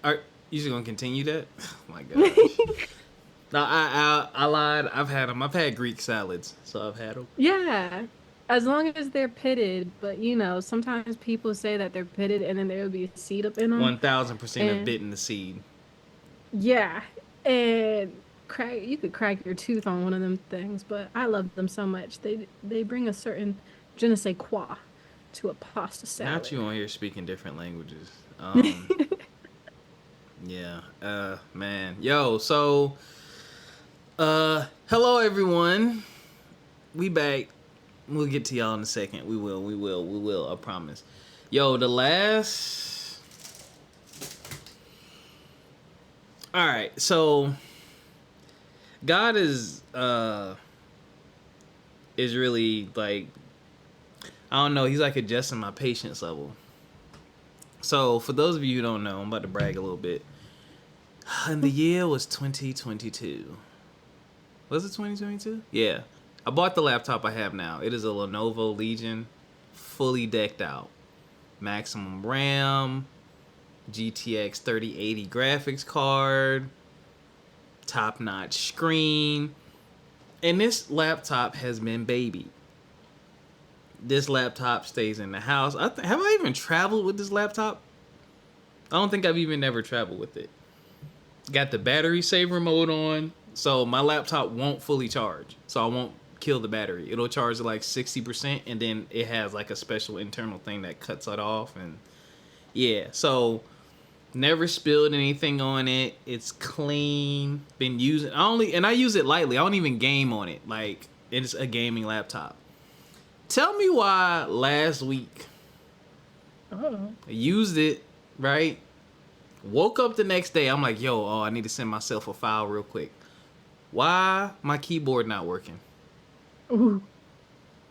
Are you just gonna continue that? Oh my gosh. No, I lied. I've had them. I've had Greek salads, so I've had them. Yeah, as long as they're pitted. But sometimes people say that they're pitted and then there will be a seed up in them. 1000% have And bitten the seed. yeah, and you could crack your tooth on one of them things. But I love them so much. They bring a certain je ne sais quoi to a pasta Not salad. you on here speaking different languages. Yeah. Man. Yo. So. Hello everyone. We back. We'll get to y'all in a second. We will. We will. We will. I promise. Yo, the last. All right. So God is really like, I don't know. He's like adjusting my patience level. So for those of you who don't know, I'm about to brag a little bit. And the year was 2022. Was it 2022? Yeah. I bought the laptop I have now. It is a Lenovo Legion, fully decked out. Maximum RAM, GTX 3080 graphics card, top-notch screen. And this laptop has been babied. This laptop stays in the house. Have I even traveled with this laptop? I don't think I've even ever traveled with it. Got the battery saver mode on, so my laptop won't fully charge. So I won't kill the battery. It'll charge at like 60%, and then it has like a special internal thing that cuts it off. And yeah, so never spilled anything on it. It's clean. Been using I use it lightly. I don't even game on it. Like, it's a gaming laptop. Tell me why last week Oh, I used it, right? Woke up the next day, I'm like, I need to send myself a file real quick. Why my keyboard not working? ooh,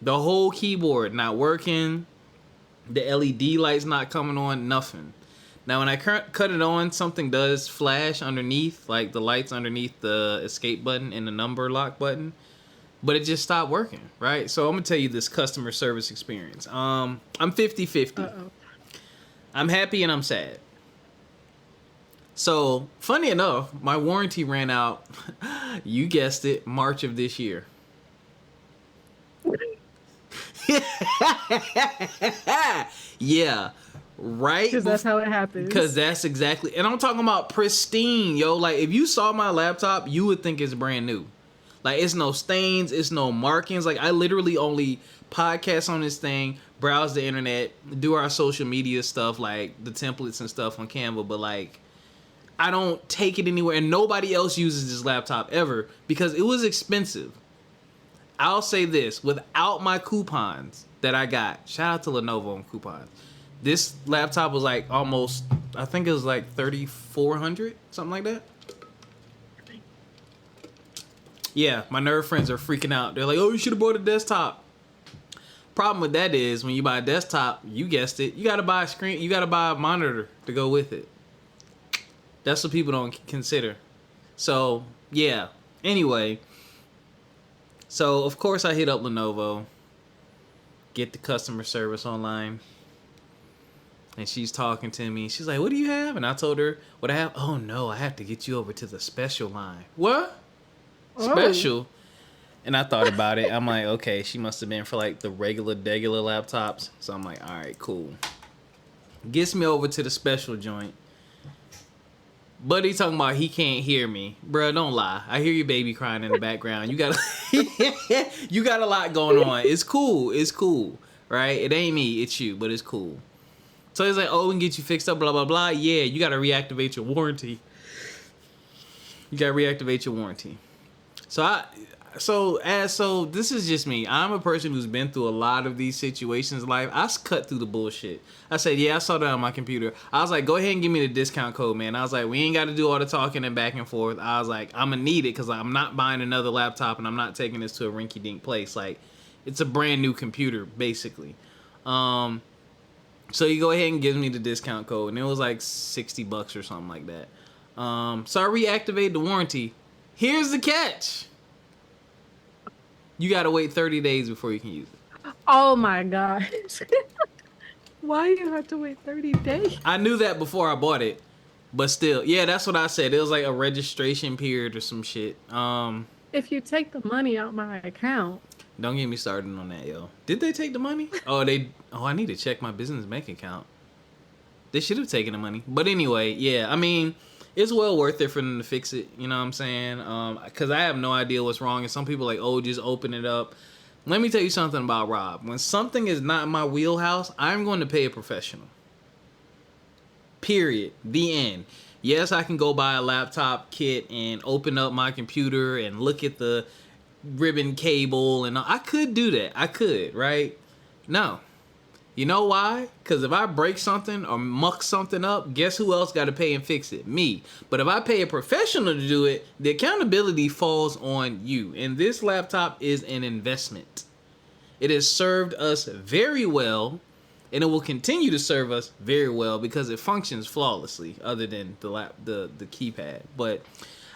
The whole keyboard not working. The LED lights not coming on, nothing. Now when I cut it on, something does flash underneath, like the lights underneath the escape button and the number lock button. But it just stopped working, right? So I'm going to tell you this customer service experience. I'm 50-50. uh-oh. I'm happy and I'm sad. So, funny enough, my warranty ran out, you guessed it, March of this year. Yeah, right? Because that's how it Because happens. that's exactly, and I'm talking about pristine, yo. Like, if you saw my laptop, you would think it's brand new. Like, it's no stains, it's no markings. Like, I literally only podcast on this thing, browse the internet, do our social media stuff, like the templates and stuff on Canva, but like, I don't take it anywhere, and nobody else uses this laptop ever because it was expensive. I'll say this, without my coupons that I got, shout out to Lenovo on coupons, this laptop was like almost, I think it was like 3,400, something like that. Yeah, my nerd friends are freaking out. They're like, oh, you should have bought a desktop. Problem with that is, when you buy a desktop, you guessed it, you gotta buy a screen, you gotta buy a monitor to go with it. That's what people don't consider. So, yeah. Anyway, so of course I hit up Lenovo, get the customer service online, and she's talking to me. She's like, what do you have? And I told her what I have. Oh no, I have to get you over to the special line. What? Oh, Special? And I thought about it. I'm like, okay, she must have been for like the regular laptops. So I'm like, all right, cool. Gets me over to the special joint. Buddy talking about he can't hear me. Bruh, don't lie. I hear your baby crying in the background. You got you got a lot going on. It's cool. It's cool. Right? It ain't me, it's you, but it's cool. So he's like, oh, we can get you fixed up, blah, blah, blah. Yeah, you gotta reactivate your warranty. You gotta reactivate your warranty. So this is just me. I'm a person who's been through a lot of these situations in life. I cut through the bullshit. I said, yeah, I saw that on my computer. I was like, go ahead and give me the discount code, man. I was like, we ain't got to do all the talking and back and forth. I was like, I'm gonna need it because I'm not buying another laptop and I'm not taking this to a rinky-dink place. Like, it's a brand new computer, basically. So you go ahead and give me the discount code, and it was like $60 or something like that. So I reactivated the warranty. Here's the catch. You gotta wait 30 days before you can use it. oh my gosh. Why you have to wait 30 days? I knew that before I bought it, But still, yeah, that's what I said. It was like a registration period or some shit. If you take the money out my account, Don't get me started on that, yo. Did they take the money? Oh, they. Oh, I need to check my business bank account. They should have taken the money. But anyway, yeah, I mean, it's well worth it for them to fix it. You know what I'm saying? Because I have no idea what's wrong. And some people are like, oh, just open it up. Let me tell you something about Rob. When something is not in my wheelhouse, I'm going to pay a professional. Period. The end. Yes, I can go buy a laptop kit and open up my computer and look at the ribbon cable. And I could do that. I could, right? No. You know why? Because if I break something or muck something up, guess who else got to pay and fix it? Me. But if I pay a professional to do it, the accountability falls on you. And this laptop is an investment. It has served us very well, and it will continue to serve us very well because it functions flawlessly, other than the keypad. But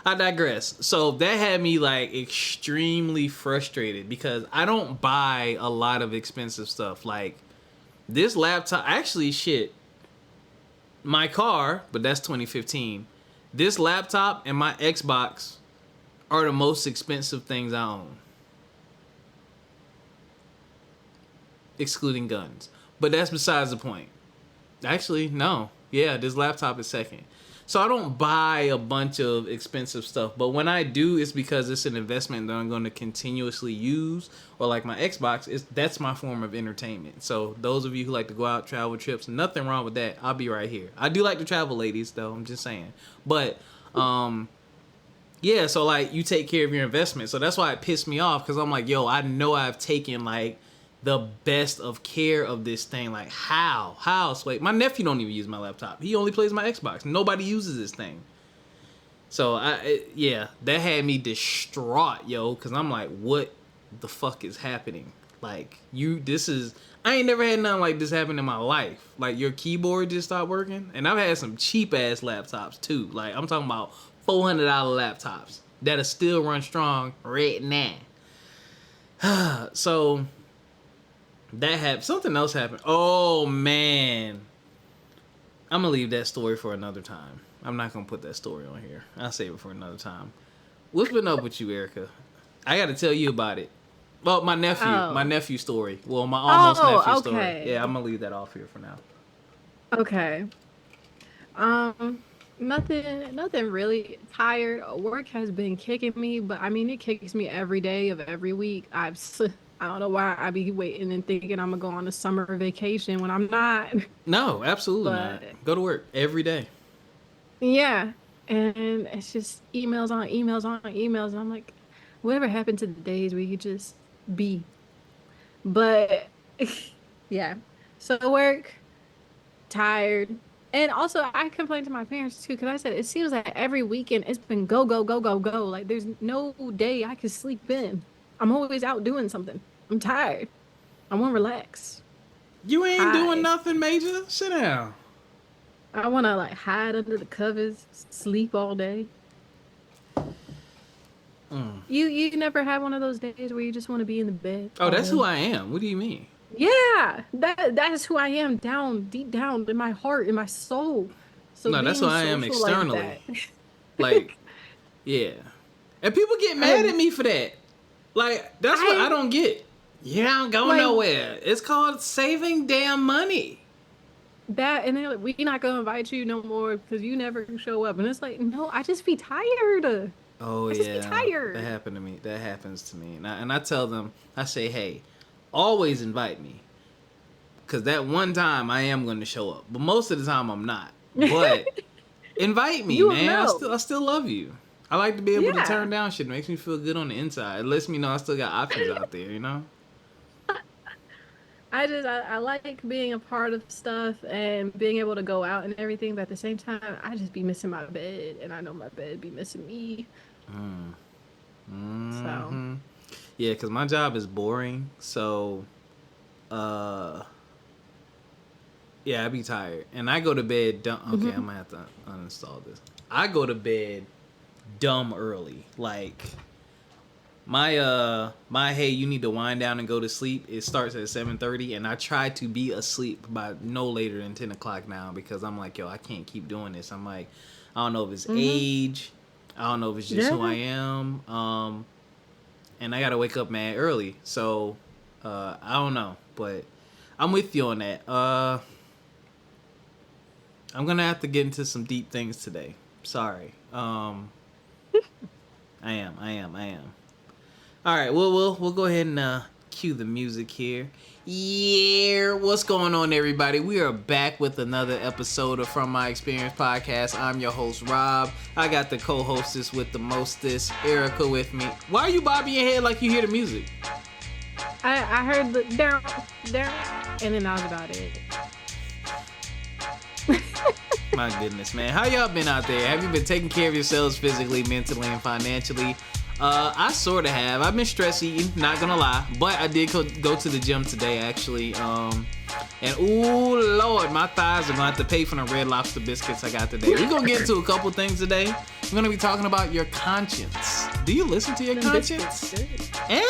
I digress. So that had me like extremely frustrated because I don't buy a lot of expensive stuff. Like this laptop, actually, shit. My car, but that's 2015. This laptop and my Xbox are the most expensive things I own, excluding guns. But that's besides the point. Actually, no. Yeah, this laptop is second. So I don't buy a bunch of expensive stuff. But when I do, it's because it's an investment that I'm going to continuously use. Or like my Xbox, that's my form of entertainment. So those of you who like to go out, travel trips, nothing wrong with that. I'll be right here. I do like to travel, ladies, though. I'm just saying. But, yeah, so like you take care of your investment. So that's why it pissed me off. Because I'm like, yo, I know I've taken like the best of care of this thing. Like how Sway? My nephew don't even use my laptop. He only plays my Xbox. Nobody uses this thing. So yeah, that had me distraught, yo, because I'm like, what the fuck is happening? Like I ain't never had nothing like this happen in my life. Like your keyboard just stopped working. And I've had some cheap ass laptops too. Like I'm talking about $400 laptops that'll still run strong right now. So that happened. Something else happened. Oh, man. I'm going to leave that story for another time. I'm not going to put that story on here. I'll save it for another time. What's been up with you, Ericca? I got to tell you about it. Well, my nephew. Oh. My nephew story. Well, my almost nephew story. Yeah, I'm going to leave that off here for now. Okay. Nothing really. Tired. Work has been kicking me, but I mean, it kicks me every day of every week. I don't know why I be waiting and thinking I'm gonna go on a summer vacation when I'm not. No, absolutely not. Go to work every day. Yeah, and it's just emails on emails on emails, and I'm like, whatever happened to the days where you just be? But yeah, so work, tired, and also I complained to my parents too because I said it seems like every weekend it's been go go go go go. Like there's no day I can sleep in. I'm always out doing something. I'm tired. I want to relax. You ain't doing nothing major. Sit down. I want to like hide under the covers, sleep all day. You never had one of those days where you just want to be in the bed? Oh, that's who I am. What do you mean? Yeah, that is who I am deep down in my heart, in my soul. So no, that's who I am externally. Like, yeah. And people get mad at me for that. Like, that's what I don't get. You don't go nowhere. It's called saving damn money. That, and then we're not going to invite you no more because you never show up. And it's like, no, I just be tired. Oh, I just be tired. That happened to me. That happens to me. And I tell them, I say, hey, always invite me. Because that one time I am going to show up. But most of the time I'm not. But invite me, man. I still love you. I like to be able to turn down shit. It makes me feel good on the inside. It lets me know I still got options out there, you know? I like being a part of stuff and being able to go out and everything, but at the same time, I just be missing my bed, and I know my bed be missing me. So. Yeah, because my job is boring, so, yeah, I be tired. And I go to bed dumb. Okay, I'm going to have to uninstall this. I go to bed dumb early. Like, My hey, you need to wind down and go to sleep. It starts at 7:30, and I try to be asleep by no later than 10 o'clock now because I'm like, yo, I can't keep doing this. I'm like, I don't know if it's Mm-hmm. age, I don't know if it's just who I Yeah. am. And I gotta wake up mad early, so I don't know, but I'm with you on that. I'm gonna have to get into some deep things today. Sorry. I am. All right, we'll go ahead and cue the music here. Yeah, what's going on, everybody? We are back with another episode of From My Experience podcast. I'm your host, Rob. I got the co-hostess with the mostest, Ericca, with me. Why are you bobbing your head like you hear the music? I heard the down, down, and then that was about it. My goodness, man. How y'all been out there? Have you been taking care of yourselves physically, mentally, and financially? I sort of have. I've been stress eating, not gonna lie, but I did go to the gym today, actually. And ooh, Lord, my thighs are gonna have to pay for the Red Lobster biscuits I got today. We're gonna get into a couple things today. We're gonna be talking about your conscience. Do you listen to your Them conscience? biscuits. Yeah.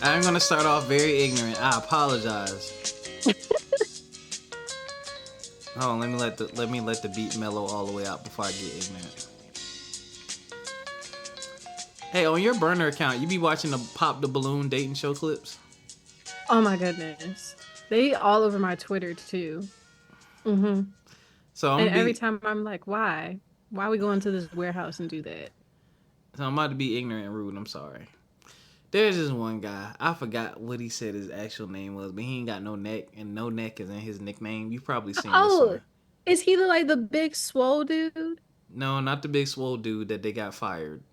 I'm gonna start off very ignorant. I apologize. Hold on, let me let the beat mellow all the way out before I get ignorant. Hey, on your burner account, you be watching the Pop the Balloon dating show clips? Oh my goodness. They all over my Twitter too. Mm-hmm. So And every time I'm like, why? Why we going to this warehouse and do that? I'm about to be ignorant and rude. I'm sorry. There's this one guy. I forgot what he said his actual name was, but he ain't got no neck, and no neck is in his nickname. You've probably seen this Oh, one. is he like the big swole dude? No, not the big swole dude that they got fired.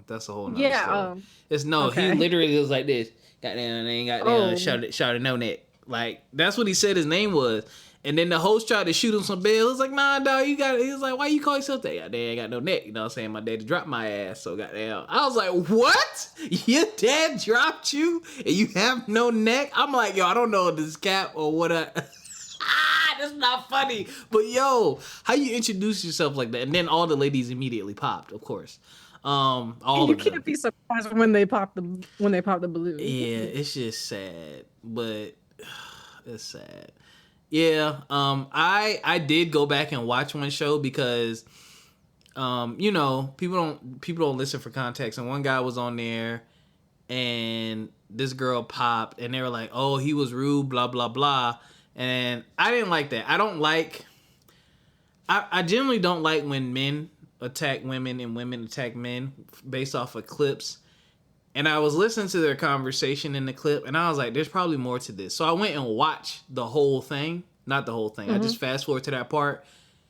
That's a whole nother Yeah. story. It's no, he Okay. literally was like this. Goddamn, they ain't goddamn Oh, shot it no neck. Like that's what he said his name was. And then the host tried to shoot him some bail. It's like, nah, dog, you got it. He was like, why you call yourself that? Goddamn, ain't got no neck. You know what I'm saying? My daddy dropped my ass, so goddamn. I was like, what? Your dad dropped you and you have no neck? I'm like, yo, I don't know if this is cap or what. That's not funny. But yo, how you introduce yourself like that? And then all the ladies immediately popped, of course. All and you of them. can't be surprised when they pop the balloon. Yeah, it's just sad, but it's sad. Yeah, I did go back and watch one show because, you know, people don't listen for context. And one guy was on there, and this girl popped, and they were like, "Oh, he was rude," blah blah blah, and I didn't like that. I generally don't like when men attack women and women attack men based off of clips. And I was listening to their conversation in the clip, and I was like, there's probably more to this. So I went and watched the whole thing. Not the whole thing. I just fast forward to that part.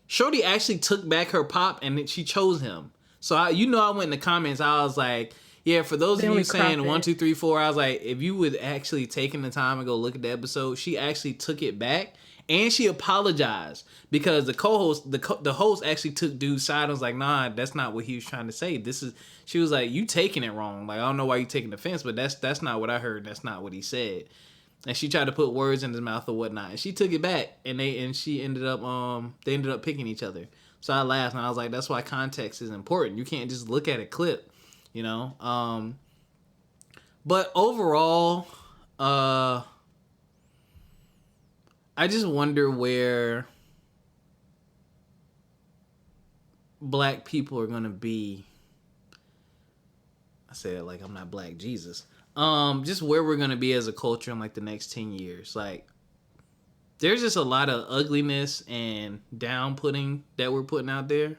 Shorty actually took back her pop, and she chose him. So, I went in the comments. I was like, yeah, for those They of you only saying cropped 1, it. 2, 3, 4, I was like, if you would actually taken the time and go look at the episode, she actually took it back. And she apologized because the co-host, the host actually took dude's side and was like, nah, that's not what he was trying to say. She was like, you taking it wrong. Like, I don't know why you taking offense, but that's not what I heard. That's not what he said. And she tried to put words in his mouth or whatnot. And she took it back and they ended up picking each other. So I laughed and I was like, that's why context is important. You can't just look at a clip, you know? But overall, I just wonder where black people are gonna be. I say it like I'm not Black Jesus. Just where we're gonna be as a culture in like the next 10 years. Like, there's just a lot of ugliness and down-putting that we're putting out there.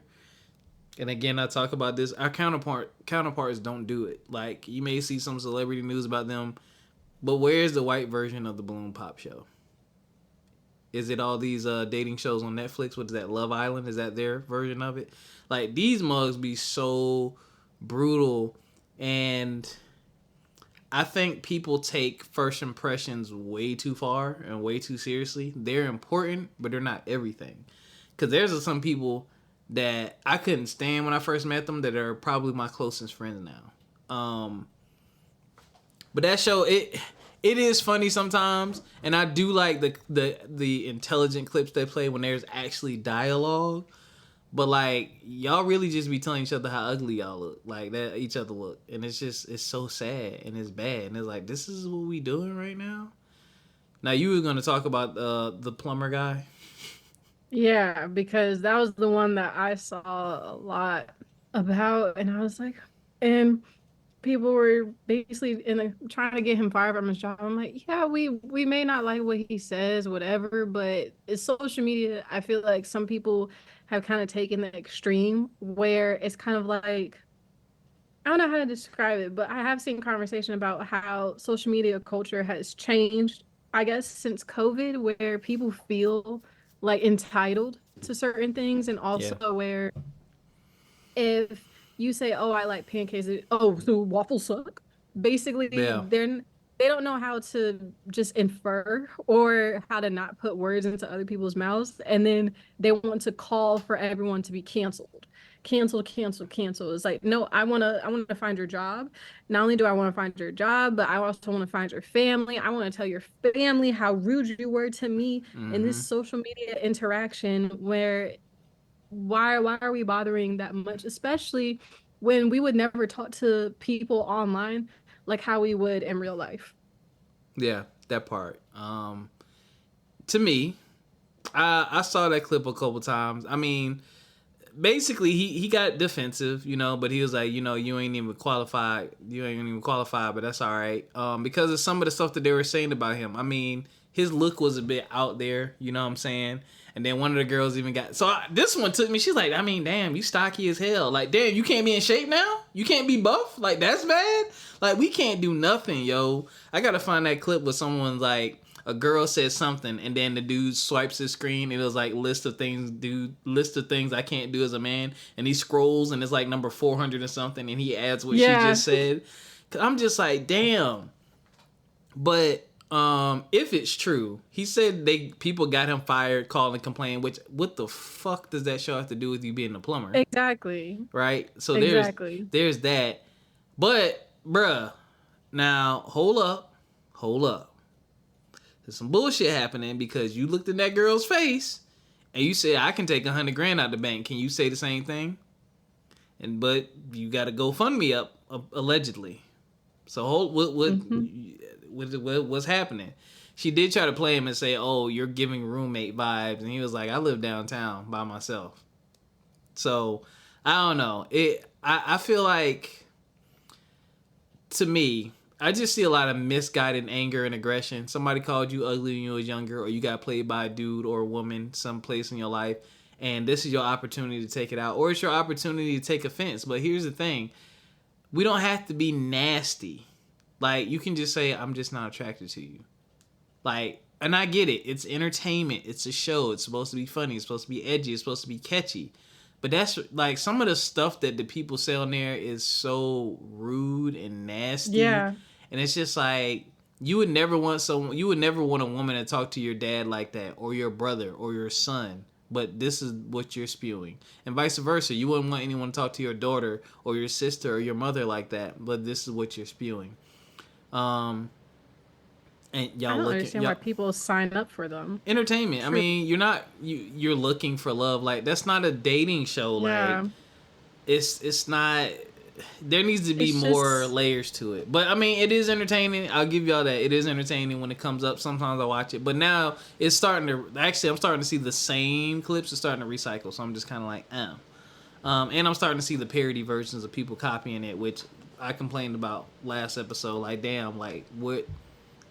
And again, I talk about this. Our counterparts don't do it. Like, you may see some celebrity news about them, but where's the white version of the Balloon Pop show? Is it all these dating shows on Netflix? What is that, Love Island? Is that their version of it? Like, these mugs be so brutal. And I think people take first impressions way too far and way too seriously. They're important, but they're not everything. Because there's some people that I couldn't stand when I first met them that are probably my closest friends now. But that show, it is funny sometimes, and I do like the intelligent clips they play when there's actually dialogue. But like y'all really just be telling each other how ugly y'all look, like that each other look, and it's so sad and it's bad, and it's like this is what we doing right now. Now you were gonna talk about the plumber guy. Yeah, because that was the one that I saw a lot about, and I was like, and people were basically trying to get him fired from his job. I'm like, yeah, we may not like what he says, whatever, but it's social media. I feel like some people have kind of taken the extreme where it's kind of like I don't know how to describe it, but I have seen conversation about how social media culture has changed, I guess, since COVID, where people feel like entitled to certain things, and Yeah, also where if you say, "Oh, I like pancakes," oh, so waffles suck. Basically, yeah, they don't know how to just infer or how to not put words into other people's mouths, and then they want to call for everyone to be canceled. Cancel, cancel, cancel. It's like, no, I wanna find your job. Not only do I want to find your job, but I also want to find your family. I want to tell your family how rude you were to me in this mm-hmm, social media interaction where why are we bothering that much, especially when we would never talk to people online like how we would in real life. yeah, that part. To me, I saw that clip a couple times. I mean, basically he got defensive, but he was like, you ain't even qualified, but that's all right, because of some of the stuff that they were saying about him. I mean, his look was a bit out there, you know what I'm saying? And then one of the girls even got this one took me. She's like, I mean, damn, you stocky as hell. Like, damn, you can't be in shape now. You can't be buff. Like, that's bad. Like, we can't do nothing, yo. I gotta find that clip where someone's like, a girl says something, and then the dude swipes his screen, and it was like list of things I can't do as a man, and he scrolls, and it's like number 400 or something, and he adds what she Yeah, just said. I'm just like, damn. But if it's true, he said people got him fired, called and complained. Which what the fuck does that show have to do with you being a plumber, exactly. right? So Exactly. there's that. But bruh, now hold up. There's some bullshit happening because you looked in that girl's face and you said, I can take 100 grand out the bank. Can you say the same thing? But you got to go fund me up allegedly. So Hmm. what's happening? She did try to play him and say, "Oh, you're giving roommate vibes," and he was like, "I live downtown by myself." So I don't know. I feel like, to me, I just see a lot of misguided anger and aggression. Somebody called you ugly when you was younger, or you got played by a dude or a woman someplace in your life, and this is your opportunity to take it out, or it's your opportunity to take offense. But here's the thing: we don't have to be nasty. Like, you can just say, "I'm just not attracted to you." Like, and I get it. It's entertainment. It's a show. It's supposed to be funny. It's supposed to be edgy. It's supposed to be catchy. But that's like some of the stuff that the people say on there is so rude and nasty, Yeah. and it's just like you would never want someone. You would never want a woman to talk to your dad like that, or your brother, or your son. But this is what you're spewing, and vice versa. You wouldn't want anyone to talk to your daughter or your sister or your mother like that. But this is what you're spewing. Um, and I y'all don't looking, understand why y'all people sign up for them. entertainment. I True. mean, you're looking for love. Like, that's not a dating show. Like, Yeah. it's not. There needs to be It's more just layers to it. But I mean, it is entertaining. I'll give y'all that. It is entertaining when it comes up. Sometimes I watch it, but now it's starting to. Actually, I'm starting to see the same clips are starting to recycle. So I'm just kind of like, and I'm starting to see the parody versions of people copying it, which I complained about last episode. Like, damn, like what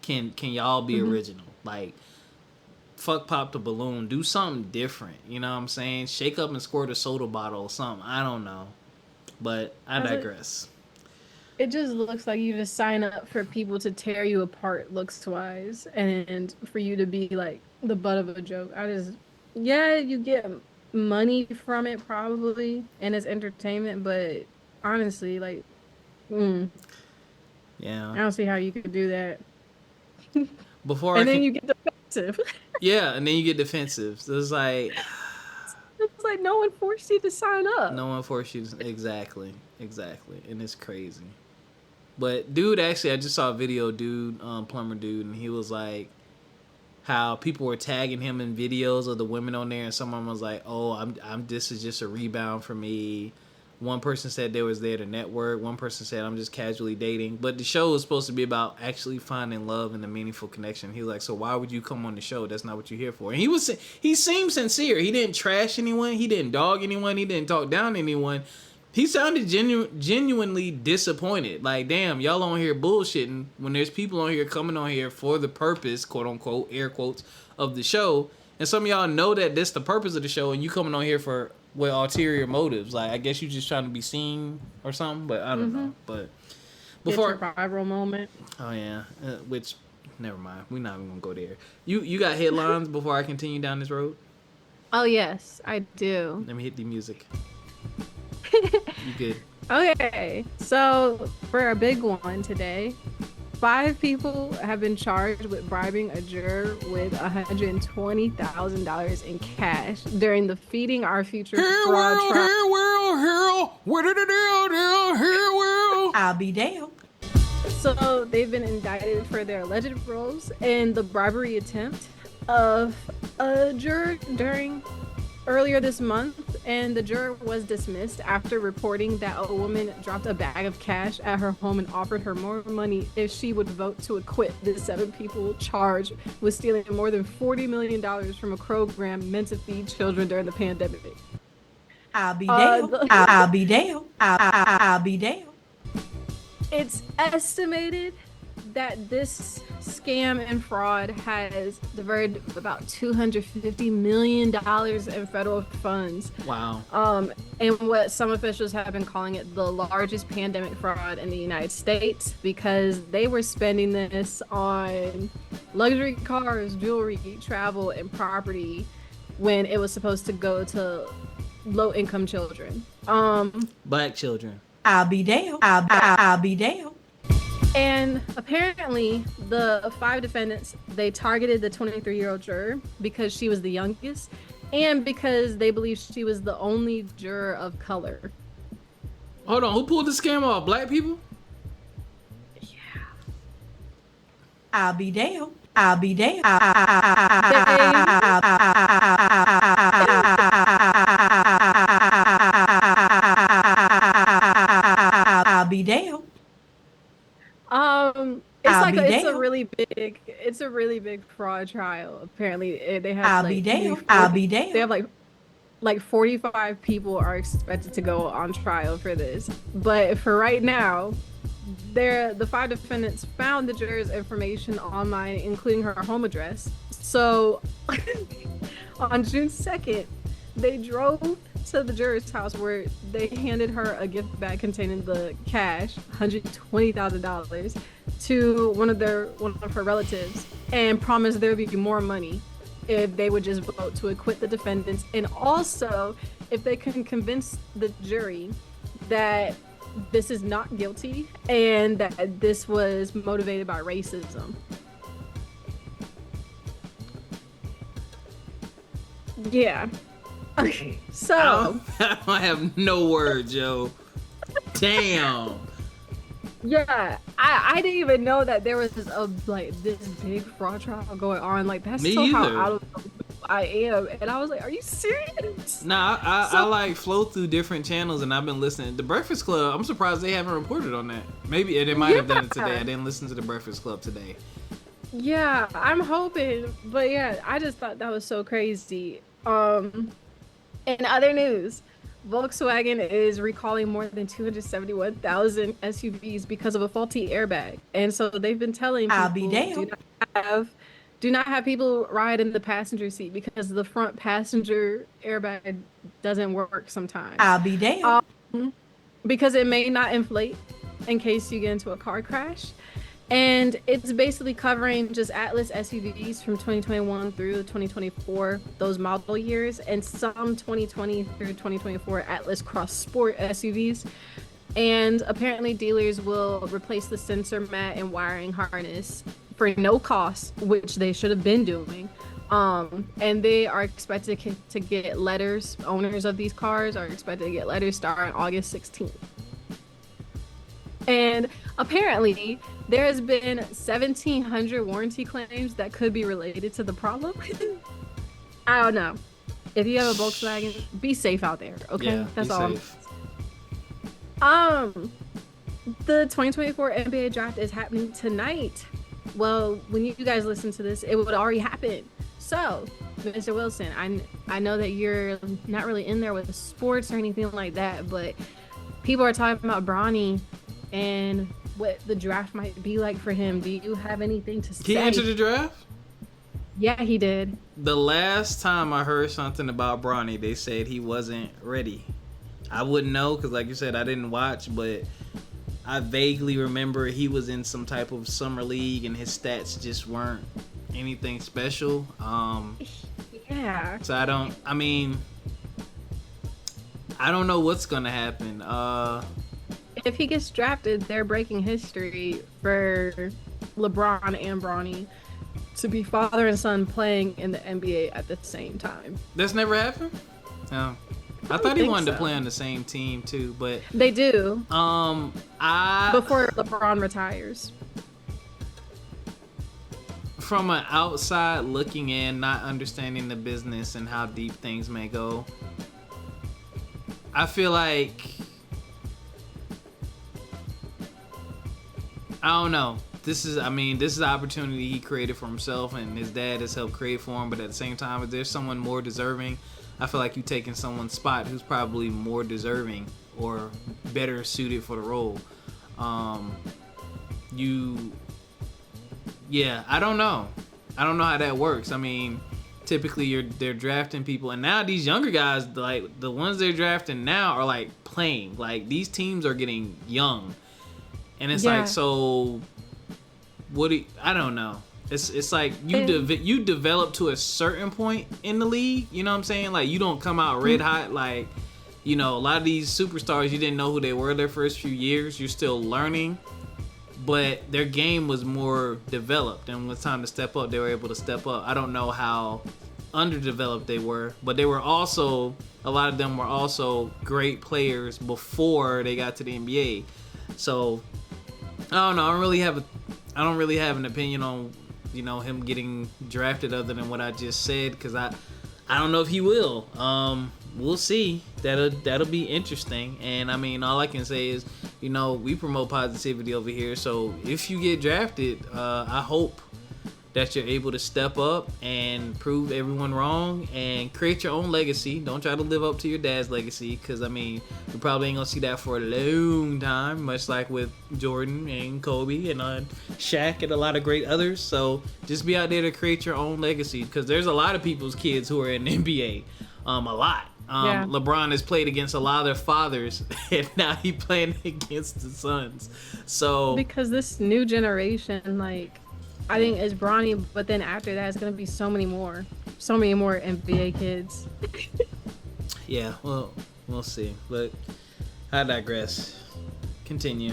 can y'all be mhm. original? Like, fuck pop the balloon. Do something different. You know what I'm saying? Shake up and squirt a soda bottle or something. I don't know. But I As a digress. It just looks like you just sign up for people to tear you apart looks wise and for you to be like the butt of a joke. Yeah, you get money from it probably and it's entertainment, but honestly, like, mm, Yeah. I don't see how you could do that. Before I And then can, you get defensive. yeah, and then you get defensive. So it's like It's like no one forced you to sign up. no one forced you to, exactly, exactly, and it's crazy. But dude, actually, I just saw a video, dude, plumber dude, and he was like, how people were tagging him in videos of the women on there, and someone was like, "Oh, I'm this is just a rebound for me." One person said they was there to network. One person said I'm just casually dating. But the show was supposed to be about actually finding love and a meaningful connection. He was like, so why would you come on the show? That's not what you're here for. And he seemed sincere. He didn't trash anyone. He didn't dog anyone. He didn't talk down anyone. He sounded genuinely disappointed. Like, damn, y'all on here bullshitting when there's people on here coming on here for the purpose, quote unquote, air quotes, of the show. And some of y'all know that that's the purpose of the show, and you coming on here for ulterior motives. Like, I guess you just trying to be seen or something, but I don't know. But before Get your viral moment. oh yeah, which never mind. We're not even gonna go there. You got headlines before I continue down this road? Oh yes, I do. Let me hit the music. You good? Okay, so for our big one today, 5 people have been charged with bribing a juror with $120,000 in cash during the Feeding Our Future fraud trial. I'll be damned. So they've been indicted for their alleged roles in the bribery attempt of a juror earlier this month, and the juror was dismissed after reporting that a woman dropped a bag of cash at her home and offered her more money if she would vote to acquit the 7 people charged with stealing more than $40 million from a program meant to feed children during the pandemic. I'll be damned. I'll be damned. I'll be damned. It's estimated that this scam and fraud has diverted about $250 million in federal funds. Wow. And what some officials have been calling it the largest pandemic fraud in the United States, because they were spending this on luxury cars, jewelry, travel, and property when it was supposed to go to low-income children. Black children. I'll be damned. I'll be damned. And apparently, the 5 defendants, they targeted the 23-year-old juror because she was the youngest and because they believe she was the only juror of color. Hold on, who pulled the scam off? Black people? Yeah. I'll be damned. I'll be damned. I'll be damned. It's a really big fraud trial. Apparently, they have I'll be damned. I'll be damned. They have like 45 people are expected to go on trial for this. But for right now, the 5 defendants found the juror's information online, including her home address. So on June 2nd, they drove to the juror's house where they handed her a gift bag containing the cash, $120,000, to one of her relatives, and promised there would be more money if they would just vote to acquit the defendants, and also if they can convince the jury that this is not guilty and that this was motivated by racism. Yeah. Okay, so I have no words, yo. Damn. Yeah, I didn't even know that there was this big fraud trial going on. Like, that's so how out of the loop I am. And I was like, are you serious? Nah, I like flow through different channels, and I've been listening. The Breakfast Club, I'm surprised they haven't reported on that. Maybe they might have done it today. I didn't listen to the Breakfast Club today. Yeah, I'm hoping. But yeah, I just thought that was so crazy. In other news, Volkswagen is recalling more than 271,000 SUVs because of a faulty airbag. And so they've been telling people, I'll be damned. do not have people ride in the passenger seat because the front passenger airbag doesn't work sometimes. I'll be damned. Because it may not inflate in case you get into a car crash. And it's basically covering just Atlas SUVs from 2021 through 2024, those model years, and some 2020 through 2024 Atlas Cross Sport SUVs. And apparently dealers will replace the sensor mat and wiring harness for no cost, which they should have been doing. And they are expected to get letters. Owners of these cars are expected to get letters starting August 16th. And apparently there has been 1,700 warranty claims that could be related to the problem. I don't know. If you have a Volkswagen, be safe out there, okay? Yeah, that's be all. safe. The 2024 NBA draft is happening tonight. Well, when you guys listen to this, it would already happen. So, Mr. Wilson, I know that you're not really in there with sports or anything like that, but people are talking about Bronny and what the draft might be like for him. Do you have anything to say? He entered the draft? Yeah, he did. The last time I heard something about Bronny, they said he wasn't ready. I wouldn't know because, like you said, I didn't watch, but I vaguely remember he was in some type of summer league and his stats just weren't anything special. Yeah. So I don't know what's gonna happen. If he gets drafted, they're breaking history for LeBron and Bronny to be father and son playing in the NBA at the same time. That's never happened? No. I thought he wanted to play on the same team too, but they do. Before LeBron retires. From an outside looking in, not understanding the business and how deep things may go, I feel like, I don't know. This is the opportunity he created for himself and his dad has helped create for him. But at the same time, if there's someone more deserving, I feel like you're taking someone's spot who's probably more deserving or better suited for the role. I don't know. I don't know how that works. I mean, typically they're drafting people, and now these younger guys, like the ones they're drafting now, are like playing. Like these teams are getting young, and it's like, so what? I don't know. It's like you develop to a certain point in the league. You know what I'm saying? Like you don't come out red hot. Like, you know, a lot of these superstars, you didn't know who they were their first few years. You're still learning. But their game was more developed, and when it's time to step up, they were able to step up. I don't know how underdeveloped they were, but they were also, a lot of them were also great players before they got to the NBA. So I don't know. I don't really have an opinion on, you know, him getting drafted other than what I just said, because I don't know if he will. We'll see. That'll be interesting. And I mean, all I can say is, you know, we promote positivity over here. So if you get drafted, I hope that you're able to step up and prove everyone wrong and create your own legacy. Don't try to live up to your dad's legacy, because I mean, we probably ain't gonna see that for a long time, much like with Jordan and Kobe and Shaq and a lot of great others. So just be out there to create your own legacy, because there's a lot of people's kids who are in the NBA. A lot. LeBron has played against a lot of their fathers, and now he's playing against the sons. So because this new generation, like, I think it's Bronny, but then after that, it's gonna be so many more NBA kids. Yeah, well, we'll see. But I digress. Continue.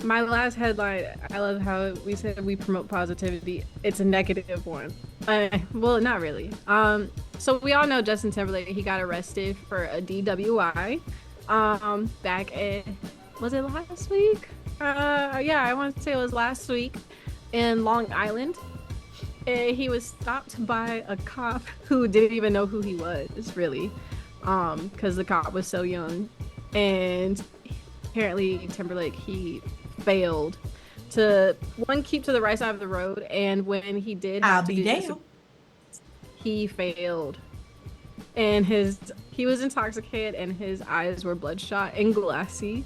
My last headline, I love how we said we promote positivity. It's a negative one. Well, not really. So we all know Justin Timberlake, he got arrested for a DWI back in, was it last week? Yeah, I want to say it was last week in Long Island. He was stopped by a cop who didn't even know who he was, really, because the cop was so young. And apparently Timberlake, he failed to keep to the right side of the road, and when he did he failed, and he was intoxicated and his eyes were bloodshot and glassy,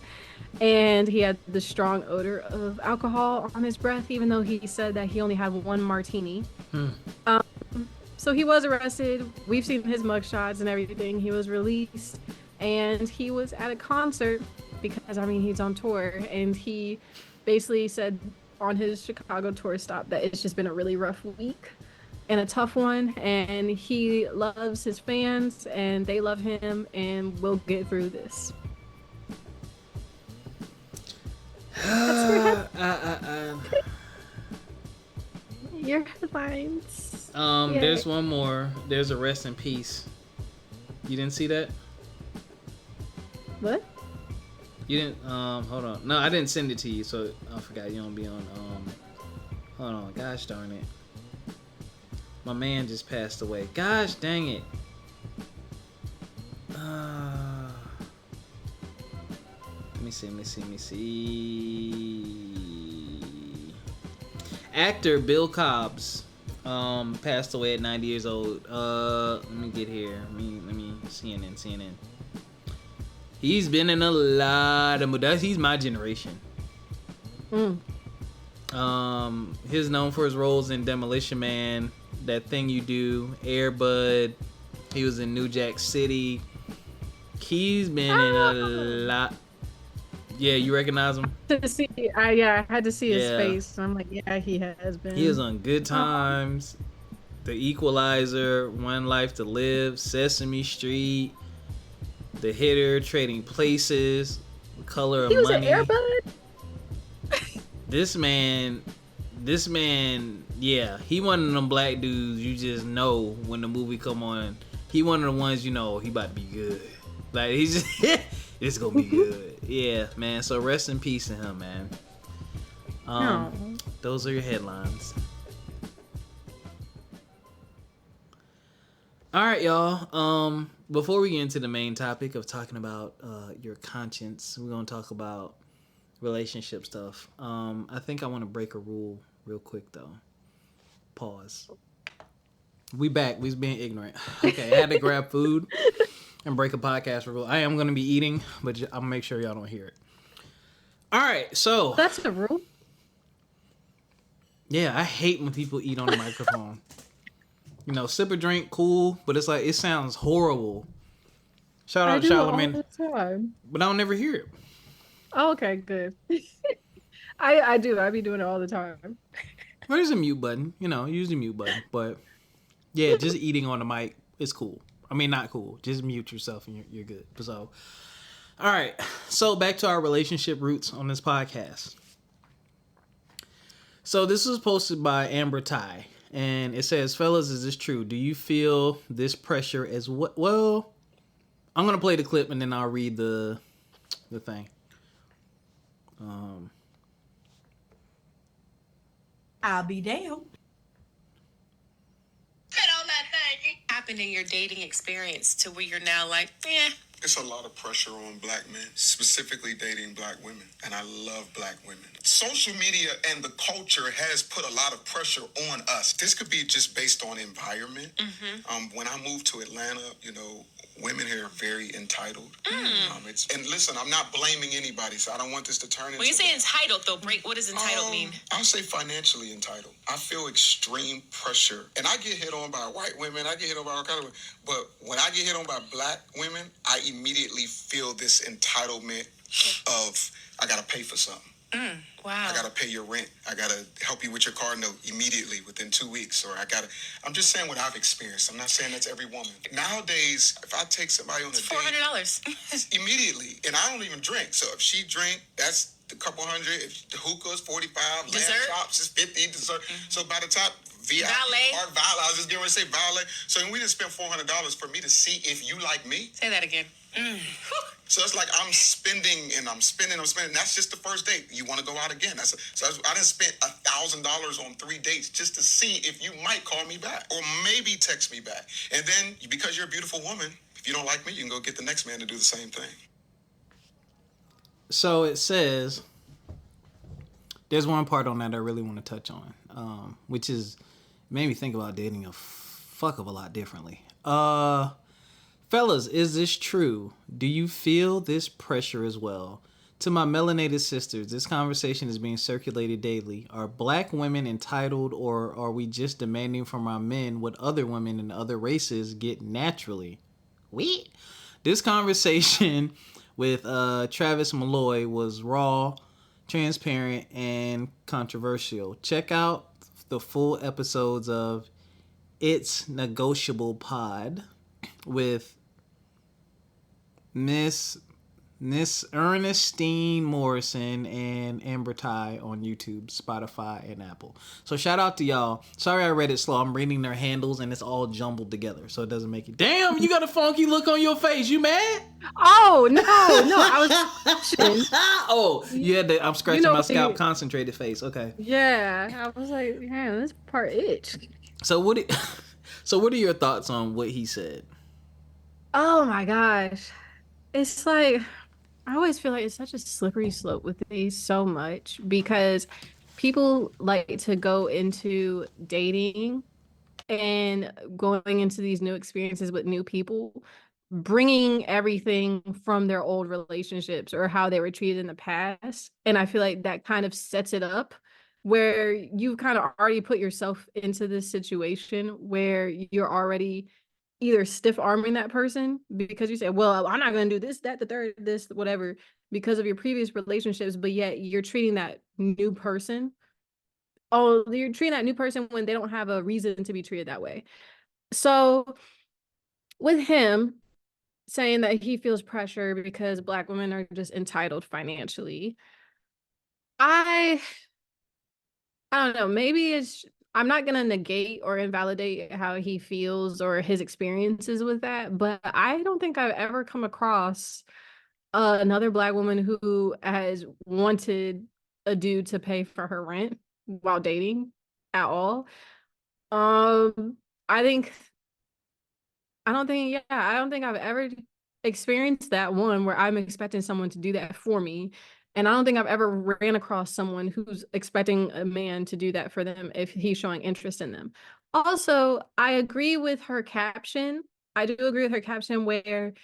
and he had the strong odor of alcohol on his breath, even though he said that he only had one martini. So he was arrested. We've seen his mugshots and everything. He was released, and he was at a concert because, I mean, he's on tour, and he basically said on his Chicago tour stop that it's just been a really rough week and a tough one, and he loves his fans and they love him, and we'll get through this. That's your head. uh, Your headlines. There's one more. There's a rest in peace. You didn't see that? What? You didn't. Hold on. No, I didn't send it to you, so I forgot you don't be on. Hold on. Gosh darn it. My man just passed away. Gosh dang it. Let me see. Actor Bill Cobbs passed away at 90 years old. Let me get here. Let me CNN. He's been in a lot of movies. He's my generation. He's known for his roles in Demolition Man, That Thing You Do, Air Bud. He was in New Jack City. He's been in a lot. Yeah, you recognize him? I had to see his face. I'm like, yeah, he has been. He was on Good Times, The Equalizer, One Life to Live, Sesame Street, The Hitter, Trading Places, Color of Money. He was an Air Bud? This man, yeah, he one of them black dudes you just know when the movie come on. He one of the ones you know he about to be good. Like he's just, it's gonna be good. Yeah, man. So rest in peace to him, man. Those are your headlines. All right, y'all. Before we get into the main topic of talking about your conscience, we're gonna talk about relationship stuff. I think I want to break a rule real quick though. Pause. We back. We's being ignorant. Okay, I had to grab food and break a podcast rule. I am gonna be eating, but I'll make sure y'all don't hear it. All right, so that's the rule. Yeah, I hate when people eat on the microphone. You know, sip a drink, cool, but it's like it sounds horrible. Shout out to Charlamagne, but I don't never hear it. Oh, okay, good. I do. I be doing it all the time. There's a mute button, you know, use the mute button. But yeah, just eating on the mic is cool. I mean, not cool. Just mute yourself and you're good. So, all right. So back to our relationship roots on this podcast. So this was posted by Amber Ty, and it says, "Fellas, is this true? Do you feel this pressure as what?" Well, I'm gonna play the clip and then I'll read the thing. I'll be damned. Happened in your dating experience to where you're now like, eh. It's a lot of pressure on black men, specifically dating black women. And I love black women. Social media and the culture has put a lot of pressure on us. This could be just based on environment. Mm-hmm. When I moved to Atlanta, you know, women here are very entitled. And listen, I'm not blaming anybody, so I don't want this to turn into... When you say entitled, though, what does entitled mean? I'll say financially entitled. I feel extreme pressure. And I get hit on by white women, I get hit on by all kinds of women. But when I get hit on by black women, I immediately feel this entitlement of, I gotta pay for something. Wow. I gotta pay your rent. I gotta help you with your car note immediately within 2 weeks. Or I'm just saying what I've experienced. I'm not saying that's every woman. Nowadays, if I take somebody on a $400. date, immediately, and I don't even drink. So if she drink, that's a couple hundred. If the hookah's 45, dessert? lamb chops is 50, dessert. So by the time VIP, valet. Or valet, I was just getting ready to say valet. So we just spent $400 for me to see if you like me. Say that again. So it's like I'm spending. That's just the first date. You want to go out again? I done spent $1,000 on 3 dates just to see if you might call me back or maybe text me back. And then because you're a beautiful woman, if you don't like me, you can go get the next man to do the same thing. So it says, there's one part on that I really want to touch on, which is made me think about dating a fuck of a lot differently. Fellas, is this true? Do you feel this pressure as well? To my melanated sisters, this conversation is being circulated daily. Are black women entitled, or are we just demanding from our men what other women and other races get naturally? This conversation with Travis Malloy was raw, transparent, and controversial. Check out the full episodes of It's Negotiable Pod with Miss Miss Ernestine Morrison and Amber Ty on YouTube, Spotify, and Apple. So shout out to y'all. Sorry I read it slow. I'm reading their handles and it's all jumbled together, so it doesn't make it. Damn, you got a funky look on your face. You mad? Oh no, I was Oh, you had the I'm scratching my scalp concentrated face. Okay. Yeah, I was like, man, this part itch. So what are your thoughts on what he said? Oh my gosh. It's like I always feel like it's such a slippery slope with these so much because people like to go into dating and going into these new experiences with new people, bringing everything from their old relationships or how they were treated in the past. And I feel like that kind of sets it up where you kind of already put yourself into this situation where you're already either stiff arming that person because you say, well, I'm not going to do this, that, the third, this, whatever, because of your previous relationships, but yet you're treating that new person. Oh, you're treating that new person when they don't have a reason to be treated that way. So with him saying that he feels pressure because Black women are just entitled financially, I don't know, maybe I'm not going to negate or invalidate how he feels or his experiences with that, but I don't think I've ever come across another Black woman who has wanted a dude to pay for her rent while dating at all. Um, I think I don't think I've ever experienced that one where I'm expecting someone to do that for me. And I don't think I've ever ran across someone who's expecting a man to do that for them if he's showing interest in them. Also, I agree with her caption. I do agree with her caption where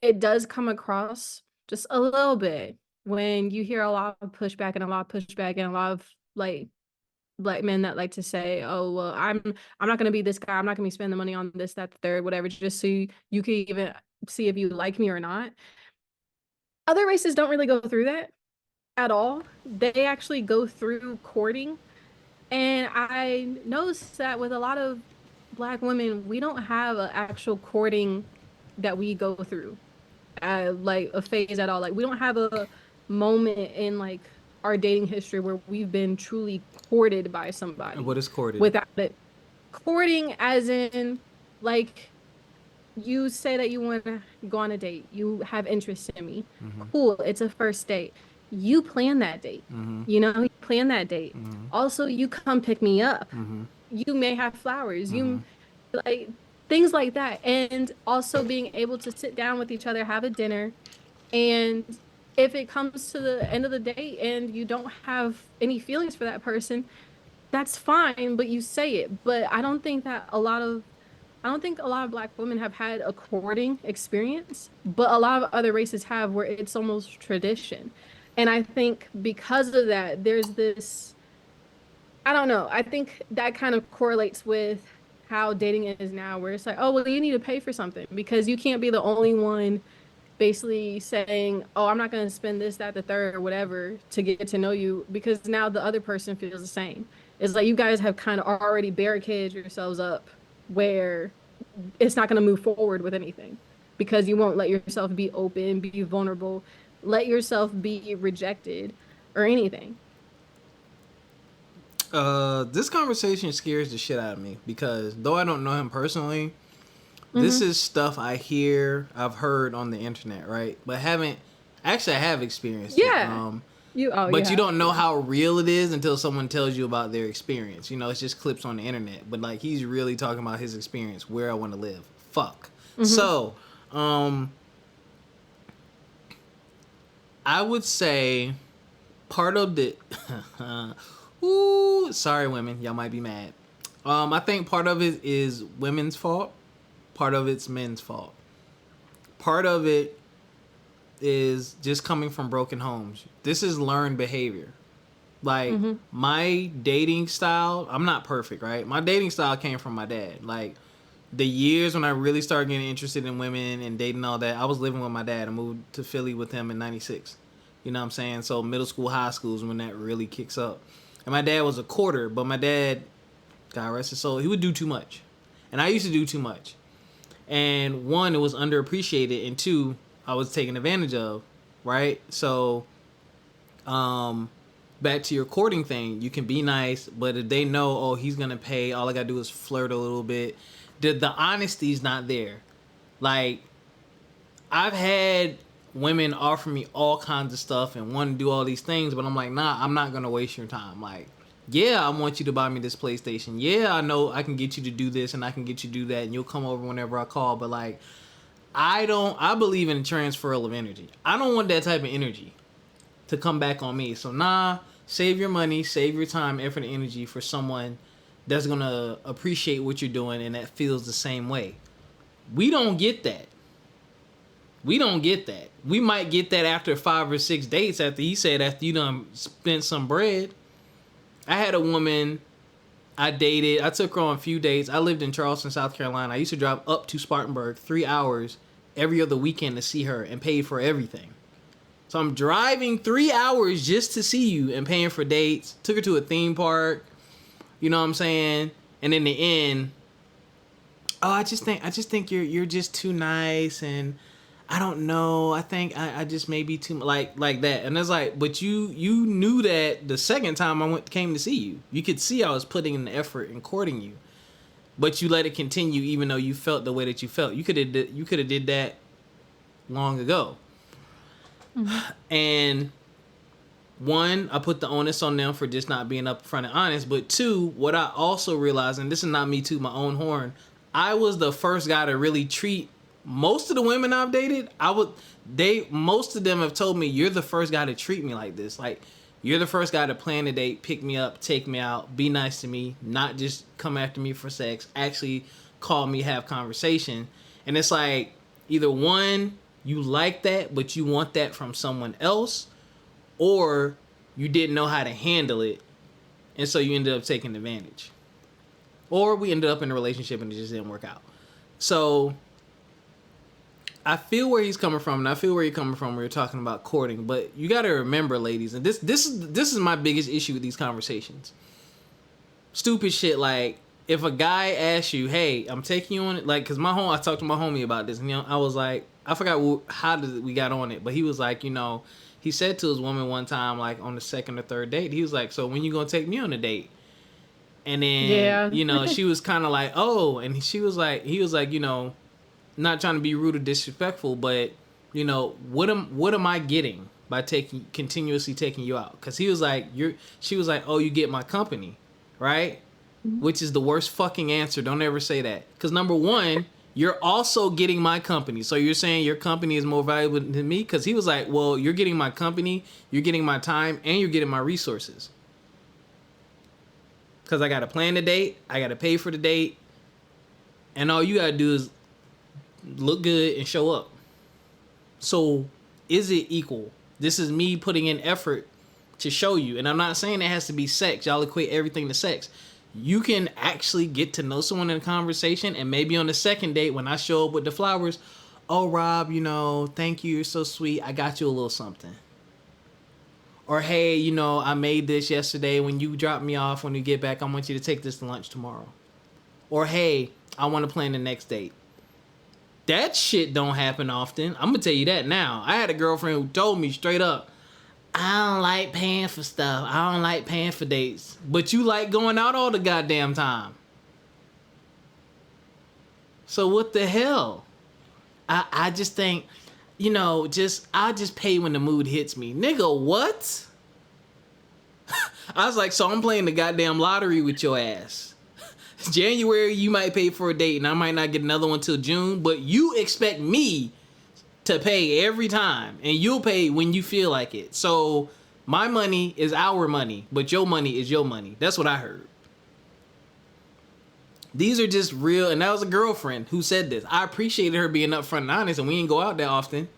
it does come across just a little bit when you hear a lot of pushback and a lot of pushback and a lot of like Black men that like to say, oh well, I'm not gonna be this guy, I'm not gonna be spending the money on this, that, the third, whatever, just so you can even see if you like me or not. Other races don't really go through that at all. They actually go through courting. And I noticed that with a lot of Black women, we don't have an actual courting that we go through, like a phase at all. Like we don't have a moment in like our dating history where we've been truly courted by somebody. What is courted? Without it. Courting as in like you say that you want to go on a date, you have interest in me. Cool, it's a first date. You plan that date. You plan that date. Also, you come pick me up. You may have flowers. You like things like that. And also being able to sit down with each other, have a dinner. And if it comes to the end of the day and you don't have any feelings for that person, that's fine, but you say it. But I don't think a lot of Black women have had a courting experience, but a lot of other races have where it's almost tradition. And I think because of that, there's this, I don't know, I think that kind of correlates with how dating is now, where it's like, oh, well, you need to pay for something because you can't be the only one basically saying, oh, I'm not going to spend this, that, the third, or whatever to get to know you, because now the other person feels the same. It's like you guys have kind of already barricaded yourselves up where it's not going to move forward with anything because you won't let yourself be open, be vulnerable, let yourself be rejected or anything. This conversation scares the shit out of me because though I don't know him personally, this is stuff I've heard on the internet, right? But I have experienced it. You don't know how real it is until someone tells you about their experience. It's just clips on the internet. But like he's really talking about his experience, where I want to live. Fuck. So, I would say part of the sorry women, y'all might be mad. I think part of it is women's fault. Part of it's men's fault. Part of it is just coming from broken homes. This is learned behavior. Like my dating style, I'm not perfect, right? My dating style came from my dad. Like the years when I really started getting interested in women and dating all that, I was living with my dad. I moved to Philly with him in 96. You know what I'm saying? So middle school, high school is when that really kicks up. And my dad was a courter, but my dad, God rest his soul, he would do too much. And I used to do too much. And one, it was underappreciated, and two, I was taken advantage of right? So, back to your courting thing, you can be nice, but if they know, oh, he's gonna pay, all I gotta do is flirt a little bit. The honesty's not there. Like, I've had women offer me all kinds of stuff and want to do all these things, but I'm like, nah, I'm not gonna waste your time. Like, yeah, I want you to buy me this PlayStation. Yeah, I know I can get you to do this and I can get you to do that, and you'll come over whenever I call. But like, I believe in the transferal of energy. I don't want that type of energy to come back on me. So nah, save your money, save your time, effort, and energy for someone that's gonna appreciate what you're doing and that feels the same way. We don't get that. We don't get that. We might get that after 5 or 6 dates, after he said, after you done spent some bread. I had a woman I dated. I took her on a few dates. I lived in Charleston, South Carolina. I used to drive up to Spartanburg 3 hours every other weekend to see her and pay for everything. So I'm driving 3 hours just to see you and paying for dates. Took her to a theme park. You know what I'm saying? And in the end, oh, I just think you're just too nice, and I don't know. I think I just may be too like that. And it's like, but you knew that the second time I came to see you. You could see I was putting in the effort in courting you, but you let it continue even though you felt the way that you felt. You could have did that long ago. Mm-hmm. And one, I put the onus on them for just not being upfront and honest. But two, what I also realized, and this is not me to my own horn, I was the first guy to really treat most of the women I've dated. Most of them have told me, you're the first guy to treat me like this. Like, you're the first guy to plan a date, pick me up, take me out, be nice to me, not just come after me for sex, actually call me, have conversation. And it's like, either one, you like that, but you want that from someone else, or you didn't know how to handle it, and so you ended up taking advantage. Or we ended up in a relationship and it just didn't work out. So I feel where he's coming from, and I feel where you're coming from when you're talking about courting. But you got to remember, ladies, and this is my biggest issue with these conversations. Stupid shit like, if a guy asks you, "Hey, I'm taking you on it," like, because I talked to my homie about this, and I was like, I forgot how we got on it, but he was like, he said to his woman one time, like on the second or third date, he was like, "So when you gonna take me on a date?" And then, she was kind of like, "Oh," and he was like, not trying to be rude or disrespectful, but what am I getting by continuously taking you out? Because she was like, "Oh, you get my company, right?" Mm-hmm. Which is the worst fucking answer. Don't ever say that. Because number one, you're also getting my company. So you're saying your company is more valuable than me? Because he was like, well, you're getting my company, you're getting my time, and you're getting my resources. Because I got to plan the date, I got to pay for the date, and all you got to do is look good and show up. So is it equal? This is me putting in effort to show you. And I'm not saying it has to be sex. Y'all equate everything to sex. You can actually get to know someone in a conversation, and maybe on the second date when I show up with the flowers, "Oh, Rob, thank you, you're so sweet, I got you a little something." Or, "Hey, I made this yesterday. When you drop me off, when you get back, I want you to take this to lunch tomorrow." Or, "Hey, I want to plan the next date." That shit don't happen often. I'm going to tell you that now. I had a girlfriend who told me straight up, "I don't like paying for stuff. I don't like paying for dates. But you like going out all the goddamn time. So what the hell?" I just think, I just pay when the mood hits me. Nigga, what? I was like, so I'm playing the goddamn lottery with your ass. January, you might pay for a date, and I might not get another one till June, but you expect me to pay every time, and you'll pay when you feel like it. So my money is our money, but your money is your money. That's what I heard. These are just real, and that was a girlfriend who said this. I appreciated her being upfront and honest, and we didn't go out that often.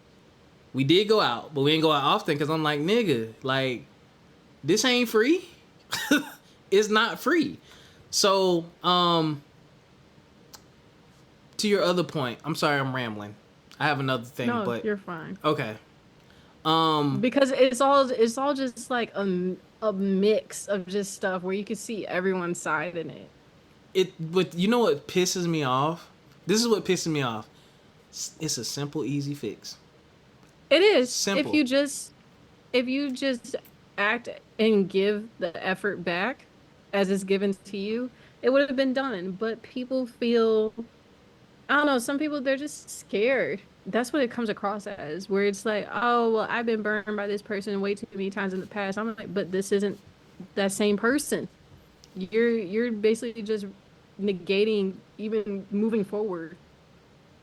We did go out, but we didn't go out often because I'm like, nigga, like, this ain't free. It's not free. So, to your other point, I'm sorry I'm rambling. I have another thing, no, but you're fine. Okay. Because it's all just like a mix of just stuff where you can see everyone's side in it. But you know what pisses me off? This is what pisses me off. It's a simple, easy fix. It is. Simple. If you just act and give the effort back as it's given to you, it would have been done. But people feel, I don't know, some people they're just scared. That's what it comes across as, where it's like, oh, well, I've been burned by this person way too many times in the past. I'm like, but this isn't that same person. You're basically just negating even moving forward.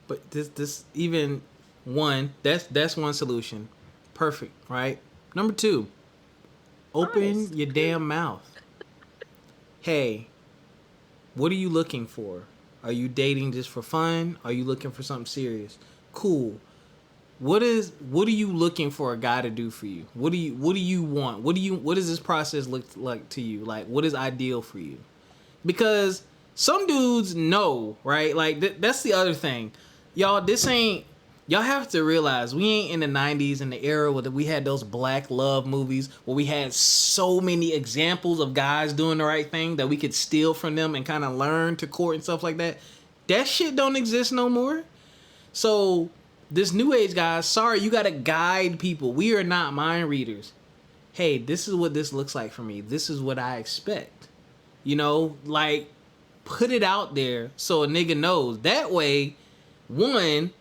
But this even one, that's one solution. Perfect, right? Number two, open Nice. your damn mouth. Hey, what are you looking for? Are you dating just for fun? Are you looking for something serious? Cool. What are you looking for a guy to do for you? What do you want? What does this process look like to you? Like, what is ideal for you? Because some dudes know, right? Like that's the other thing. Y'all have to realize we ain't in the 90s in the era where we had those black love movies where we had so many examples of guys doing the right thing that we could steal from them and kind of learn to court and stuff like that. That shit don't exist no more. So this new age guys, sorry, you gotta guide people. We are not mind readers. Hey, this is what this looks like for me. This is what I expect. You know, like put it out there so a nigga knows. That way, one,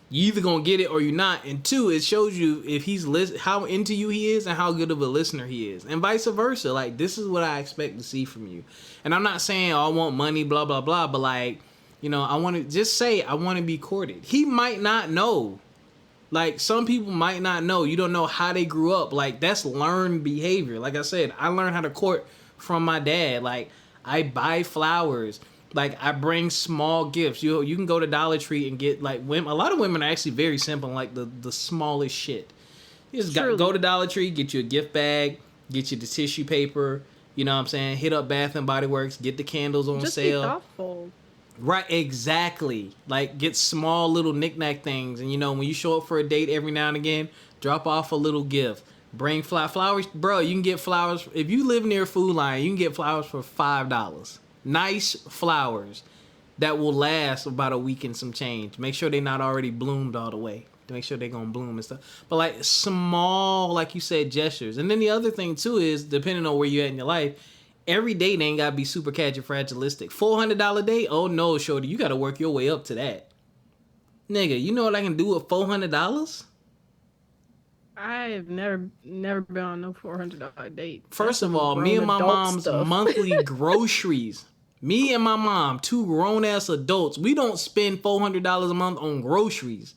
you either gonna get it or you're not, and two, it shows you if he's how into you he is and how good of a listener he is, and vice versa. Like, this is what I expect to see from you. And I'm not saying, oh, I want money, blah blah blah, but like, you know, I want to just say I want to be courted. He might not know. Like, some people might not know. You don't know how they grew up. Like, that's learned behavior. Like I said, I learned how to court from my dad. Like, I buy flowers. Like, I bring small gifts. You can go to Dollar Tree and get, like, women. A lot of women are actually very simple, like the smallest shit. You just go to Dollar Tree, get you a gift bag, get you the tissue paper. You know what I'm saying? Hit up Bath and Body Works, get the candles on Just sale. be thoughtful. Right, exactly. Like, get small little knick-knack things. And, you know, when you show up for a date every now and again, drop off a little gift. Bring flowers. Bro, you can get flowers. If you live near Food Lion, you can get flowers for $5. Nice flowers that will last about a week and some change. Make sure they're not already bloomed all the way. To make sure they're going to bloom and stuff. But, like, small, like you said, gestures. And then the other thing, too, is, depending on where you're at in your life, every date ain't gotta be super fragilistic. $400 date? Oh no, shorty, you gotta work your way up to that. Nigga, you know what I can do with $400? I've never been on no $400 date. First of all, me and my mom's monthly groceries. Me and my mom, two grown ass adults, we don't spend $400 a month on groceries.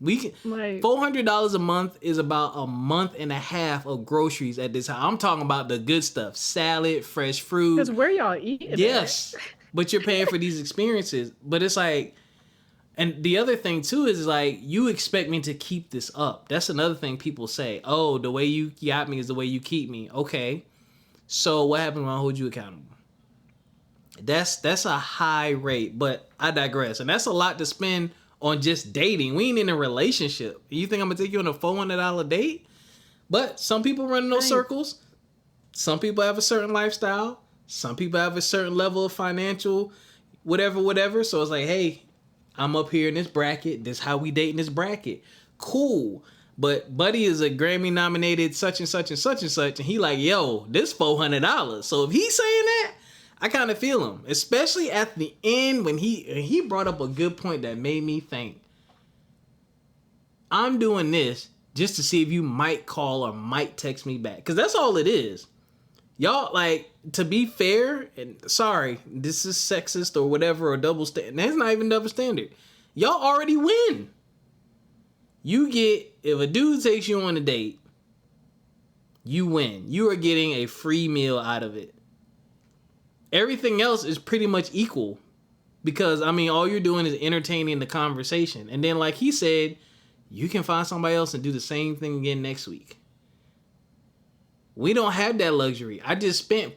We can $400 a month is about a month and a half of groceries at this house. I'm talking about the good stuff: salad, fresh fruit. Because where y'all eating? Yes, but you're paying for these experiences. But it's like, and the other thing too is like, you expect me to keep this up. That's another thing people say. Oh, the way you got me is the way you keep me. Okay, so what happens when I hold you accountable? That's a high rate, but I digress. And that's a lot to spend on just dating. We ain't in a relationship. You think I'm gonna take you on a $400 date? But some people run in those circles. Some people have a certain lifestyle. Some people have a certain level of financial whatever. So it's like, hey, I'm up here in this bracket. This how we date in this bracket. Cool. But Buddy is a Grammy nominated such and such and such and such. And he like, yo, this $400. So if he's saying that, I kind of feel him, especially at the end when he brought up a good point that made me think. I'm doing this just to see if you might call or might text me back, because that's all it is. Y'all, like, to be fair, and sorry, this is sexist or whatever, or double standard. That's not even double standard. Y'all already win. You get, if a dude takes you on a date, you win. You are getting a free meal out of it. Everything else is pretty much equal, because, I mean, all you're doing is entertaining the conversation. And then, like he said, you can find somebody else and do the same thing again next week. We don't have that luxury. I just spent,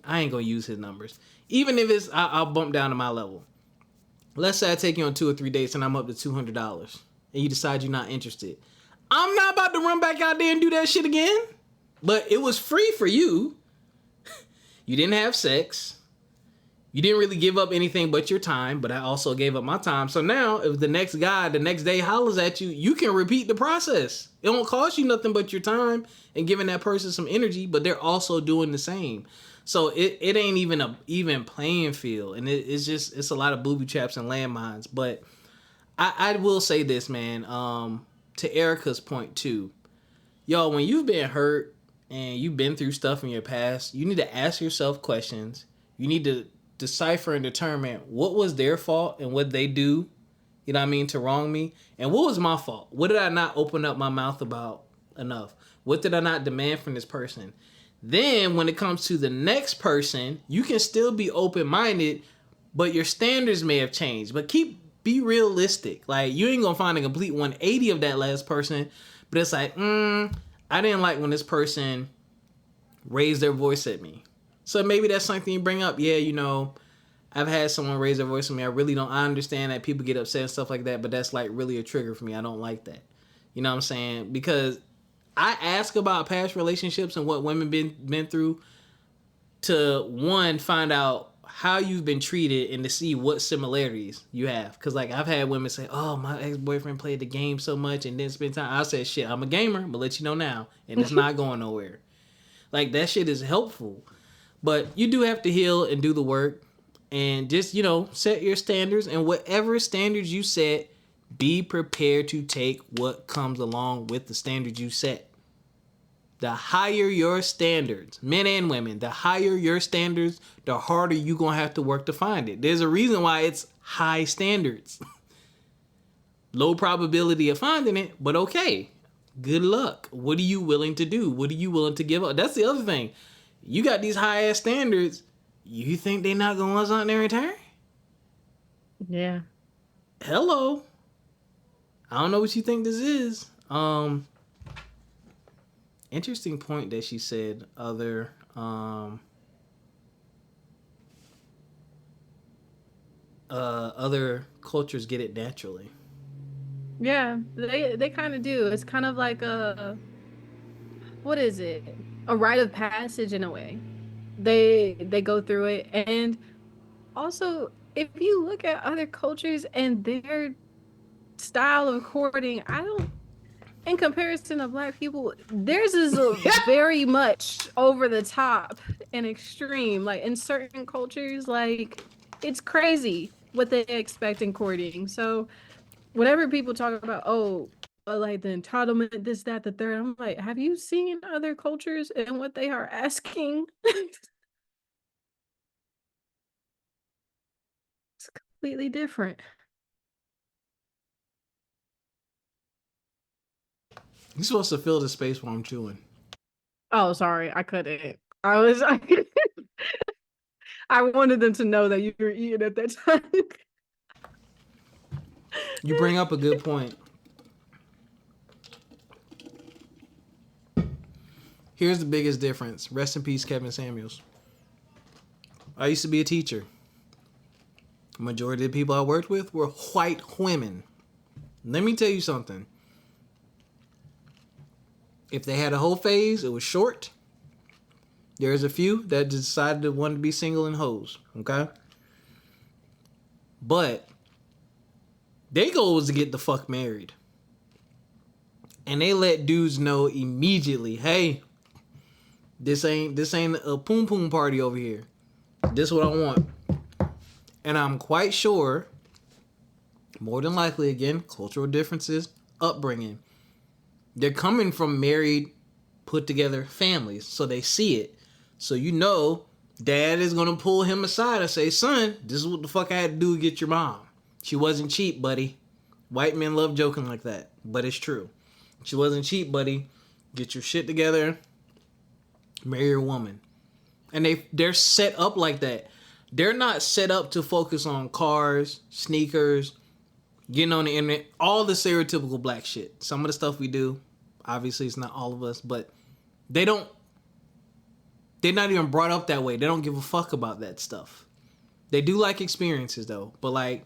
I ain't going to use his numbers. Even if it's, I'll bump down to my level. Let's say I take you on 2 or 3 dates and I'm up to $200 and you decide you're not interested. I'm not about to run back out there and do that shit again. But it was free for you. You didn't have sex. You didn't really give up anything but your time, but I also gave up my time. So now, if the next guy the next day hollers at you, you can repeat the process. It won't cost you nothing but your time and giving that person some energy, but they're also doing the same. So it ain't even a even playing field, and it's a lot of booby traps and landmines. But I will say this, man. To Erica's point too, y'all, when you've been hurt and you've been through stuff in your past, you need to ask yourself questions. You need to decipher and determine what was their fault and what they do, you know what I mean, to wrong me, and what was my fault. What did I not open up my mouth about enough? What did I not demand from this person? Then when it comes to the next person, you can still be open-minded, but your standards may have changed. But be realistic. Like, you ain't gonna find a complete 180 of that last person, but it's like, I didn't like when this person raised their voice at me. So maybe that's something you bring up. Yeah, you know, I've had someone raise their voice at me. I understand that people get upset and stuff like that, but that's like really a trigger for me. I don't like that. You know what I'm saying? Because I ask about past relationships and what women been through to, one, find out how you've been treated and to see what similarities you have. Because like I've had women say, oh, my ex-boyfriend played the game so much and didn't spend time. I said, shit, I'm a gamer. I'm going to let you know now. And it's not going nowhere. Like, that shit is helpful. But you do have to heal and do the work and just, you know, set your standards, and whatever standards you set, be prepared to take what comes along with the standards you set. The higher your standards, men and women, the higher your standards, the harder you're going to have to work to find it. There's a reason why it's high standards. Low probability of finding it, but okay. Good luck. What are you willing to do? What are you willing to give up? That's the other thing. You got these high ass standards. You think they not gonna want something in return? Yeah. Hello. I don't know what you think this is. Interesting point that she said. Other cultures get it naturally. Yeah, they kind of do. It's kind of like what is it? A rite of passage in a way. They go through it, and also if you look at other cultures and their style of courting, I don't, in comparison to Black people, theirs is very much over the top and extreme. Like in certain cultures, like it's crazy what they expect in courting. So whenever people talk about, oh, like the entitlement, this, that, the third, I'm like, have you seen other cultures and what they are asking? It's completely different. You're supposed to fill the space while I'm chewing. Oh, sorry, I couldn't. I wanted them to know that you were eating at that time. You bring up a good point. Here's the biggest difference. Rest in peace, Kevin Samuels. I used to be a teacher. Majority of the people I worked with were white women. Let me tell you something. If they had a whole phase, it was short. There's a few that decided to want to be single and hoes. Okay? But their goal was to get the fuck married. And they let dudes know immediately, hey, this ain't a poom poom party over here. This is what I want. And I'm quite sure, more than likely, again, cultural differences, upbringing. They're coming from married, put together families, so they see it. So you know, dad is gonna pull him aside and say, son, this is what the fuck I had to do to get your mom. She wasn't cheap, buddy. White men love joking like that, but it's true. She wasn't cheap, buddy. Get your shit together. Marry your woman. And they're set up like that. They're not set up to focus on cars, sneakers, getting on the internet, all the stereotypical Black shit. Some of the stuff we do, obviously it's not all of us, but they're not even brought up that way. They don't give a fuck about that stuff. They do like experiences though, but like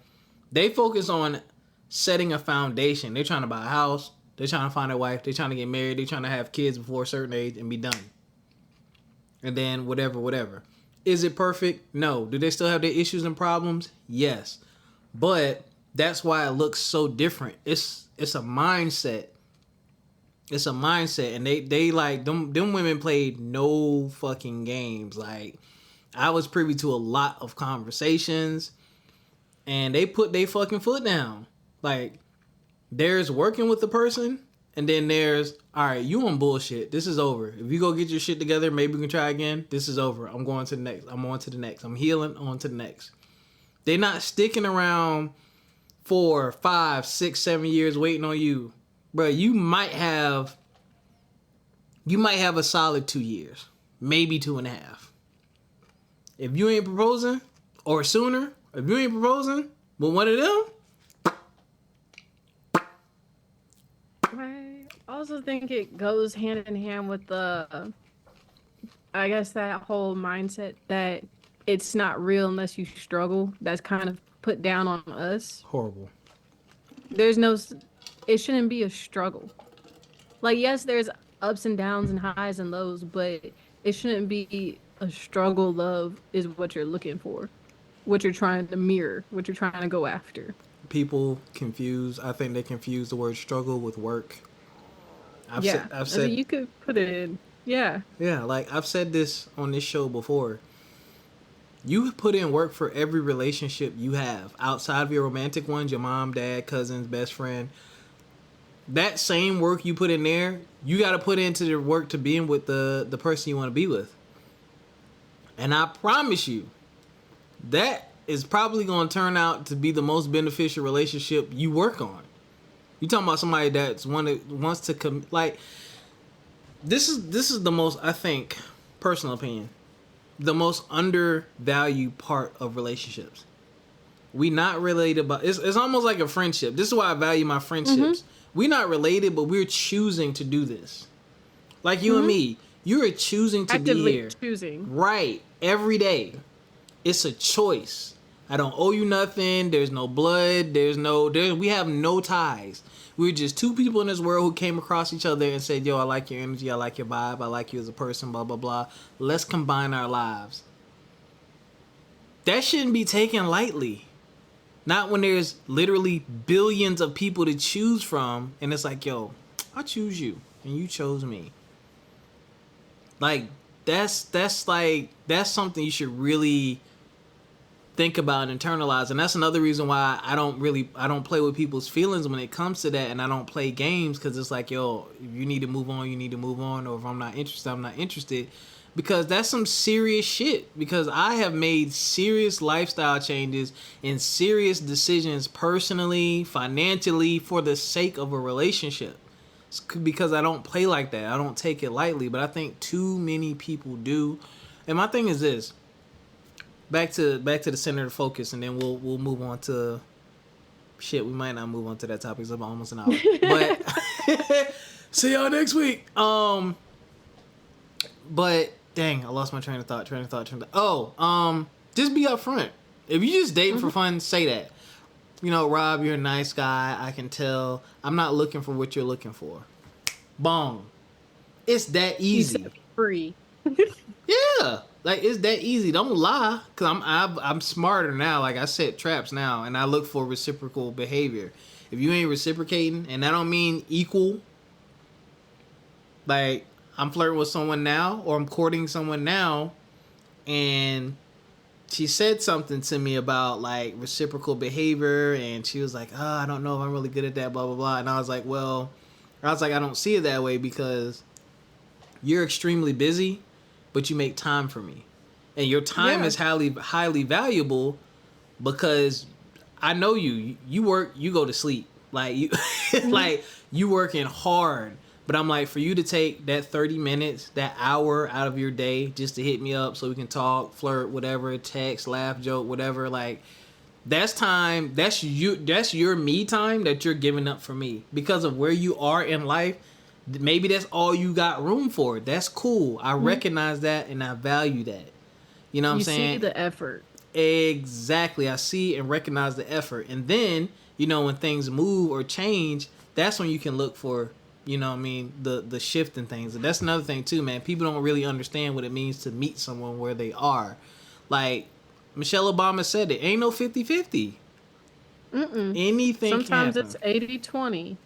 they focus on setting a foundation. They're trying to buy a house. They're trying to find a wife. They're trying to get married. They're trying to have kids before a certain age and be done. And then whatever. Is it perfect? No. Do they still have their issues and problems? Yes. But that's why it looks so different. It's a mindset. It's a mindset, and they like them women played no fucking games. Like, I was privy to a lot of conversations, and they put their fucking foot down. Like, there's working with the person, and then there's, all right, you on bullshit. This is over. If you go get your shit together, maybe we can try again. This is over. I'm going to the next. I'm on to the next. I'm healing, on to the next. They're not sticking around 4, 5, 6, 7 years waiting on you. Bro, you might have a solid 2 years. Maybe 2.5. If you ain't proposing, or sooner, if you ain't proposing with one of them, I also think it goes hand in hand with I guess that whole mindset that it's not real unless you struggle. That's kind of put down on us. horrible. It shouldn't be a struggle. Like, yes, there's ups and downs and highs and lows, but it shouldn't be a struggle. Love is what you're looking for, what you're trying to mirror, what you're trying to go after. People confuse. I think they confuse the word struggle with work. I've I said mean, you could put it in. Yeah. Yeah, like I've said this on this show before. You put in work for every relationship you have outside of your romantic ones, your mom, dad, cousins, best friend. That same work you put in there, you got to put into the work to being with the person you want to be with. And I promise you, that is probably going to turn out to be the most beneficial relationship you work on. You talking about somebody that's wants to like. This is the most, I think, personal opinion, the most undervalued part of relationships. We not related, but it's almost like a friendship. This is why I value my friendships. Mm-hmm. We're not related, but we're choosing to do this. Like you and me, you're choosing to actively be here. Choosing. Right. Every day. It's a choice. I don't owe you nothing. There's no blood. We have no ties. We're just two people in this world who came across each other and said, yo, I like your energy. I like your vibe. I like you as a person, blah, blah, blah. Let's combine our lives. That shouldn't be taken lightly. Not when there's literally billions of people to choose from. And it's like, yo, I choose you and you chose me. Like, that's something you should really think about and internalize. And that's another reason why I don't play with people's feelings when it comes to that, and I don't play games, because it's like, yo, if you need to move on, you need to move on, or if I'm not interested, I'm not interested, because that's some serious shit. Because I have made serious lifestyle changes and serious decisions personally, financially, for the sake of a relationship. It's because I don't play like that. I don't take it lightly, but I think too many people do. And my thing is this. Back to the center of the focus, and then we'll move on to shit. We might not move on to that topic. It's about almost an hour. But see y'all next week. But dang, I lost my train of thought. Just be upfront. If you just dating for fun, say that. You know, Rob, you're a nice guy. I can tell. I'm not looking for what you're looking for. Boom. It's that easy. You said free. Yeah. Like, it's that easy. Don't lie, because I'm smarter now. Like, I set traps now, and I look for reciprocal behavior. If you ain't reciprocating, and that don't mean equal, like, I'm flirting with someone now, or I'm courting someone now, and she said something to me about, like, reciprocal behavior, and she was like, oh, I don't know if I'm really good at that, blah, blah, blah. And I was like, I don't see it that way, because you're extremely busy, but you make time for me. And your time is highly valuable, because I know you work, you go to sleep. Like, you like, you working hard. But I'm like, for you to take that 30 minutes, that hour out of your day just to hit me up so we can talk, flirt, whatever, text, laugh, joke, whatever, like, that's time, that's your me time that you're giving up for me. Because of where you are in life, maybe that's all you got room for. That's cool. I recognize that, and I value that. You know what I'm saying? You see the effort. Exactly. I see and recognize the effort. And then, you know, when things move or change, that's when you can look for You know what I mean? The shift in things. And that's another thing too, man. People don't really understand what it means to meet someone where they are. Like Michelle Obama said, it ain't no 50-50. Anything Sometimes can it's happen. 80-20.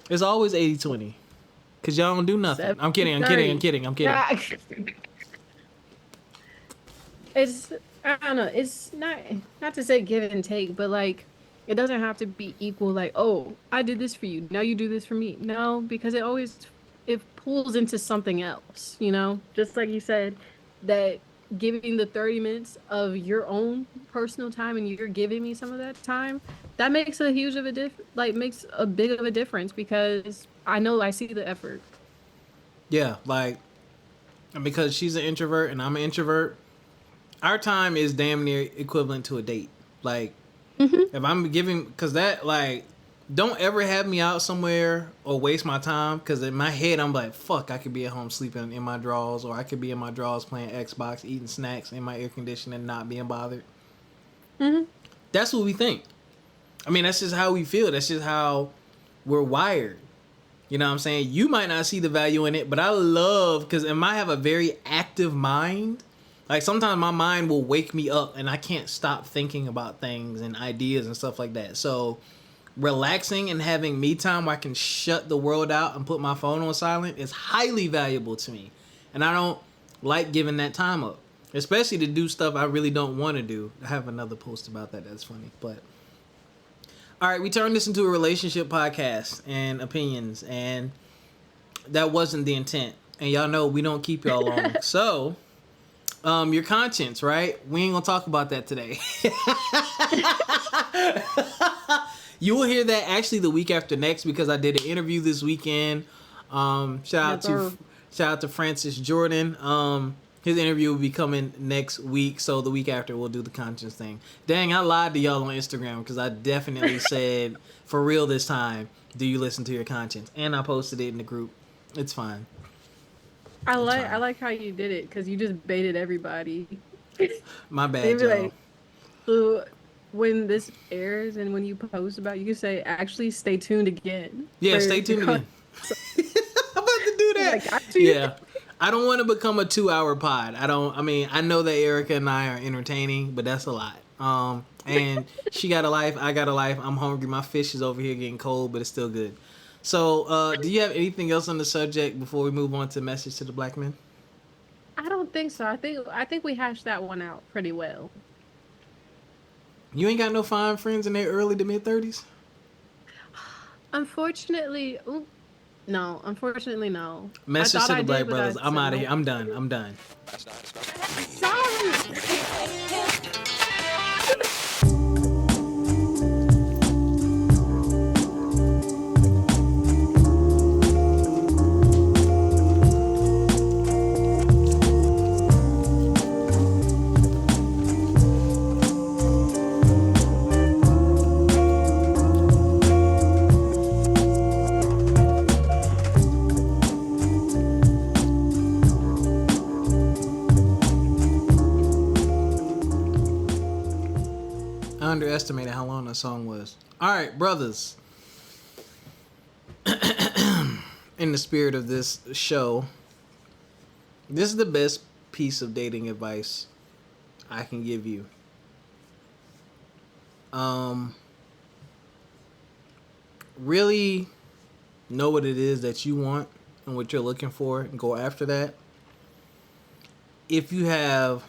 It's always 80-20. Cause y'all don't do nothing. I'm kidding. Yeah. It's, I don't know. It's not to say give and take, but like it doesn't have to be equal. Like, oh, I did this for you, now you do this for me. No, because it pulls into something else. Just like you said, that giving the 30 minutes of your own personal time and you're giving me some of that time, that makes a huge of a makes a big of a difference because I know I see the effort. Yeah, like, because she's an introvert and I'm an introvert, our time is damn near equivalent to a date. Like, if I'm giving, because that, like, don't ever have me out somewhere or waste my time, because in my head, I'm like, fuck, I could be at home sleeping in my drawers, or I could be in my drawers playing Xbox, eating snacks in my air conditioning, not being bothered. That's what we think. I mean, that's just how we feel. That's just how we're wired. You know what I'm saying? You might not see the value in it, but I love, because I have a very active mind. Like, sometimes my mind will wake me up and I can't stop thinking about things and ideas and stuff like that. So, relaxing and having me time where I can shut the world out and put my phone on silent is highly valuable to me. And I don't like giving that time up, especially to do stuff I really don't want to do. I have another post about that that's funny, but... All right, we turned this into a relationship podcast and opinions, and that wasn't the intent. And y'all know we don't keep y'all long. So, your conscience, right? We ain't gonna talk about that today. You will hear that actually the week after next, because I did an interview this weekend. Shout out to Francis Jordan. His interview will be coming next week, so the week after we'll do the conscience thing. Dang, I lied to y'all on Instagram because I definitely said, for real this time, do you listen to your conscience? And I posted it in the group. It's fine. I like how you did it, because you just baited everybody. My bad, y'all. Like, so when this airs and when you post about it, you can say, actually, stay tuned again. Yeah, stay tuned again. I'm about to do that. Like, yeah. I don't want to become a 2-hour pod. I know that Ericca and I are entertaining, but that's a lot. And she got a life, I got a life. I'm hungry. My fish is over here getting cold, but it's still good. So, do you have anything else on the subject before we move on to message to the black men? I don't think so. I think we hashed that one out pretty well. You ain't got no fine friends in their early to mid 30s? Unfortunately, no. Unfortunately, no. Message to the black brothers. I'm out of here. I'm done. I underestimated how long that song was. All right, brothers. In the spirit of this show, this is the best piece of dating advice I can give you. Really know what it is that you want and what you're looking for and go after that. If you have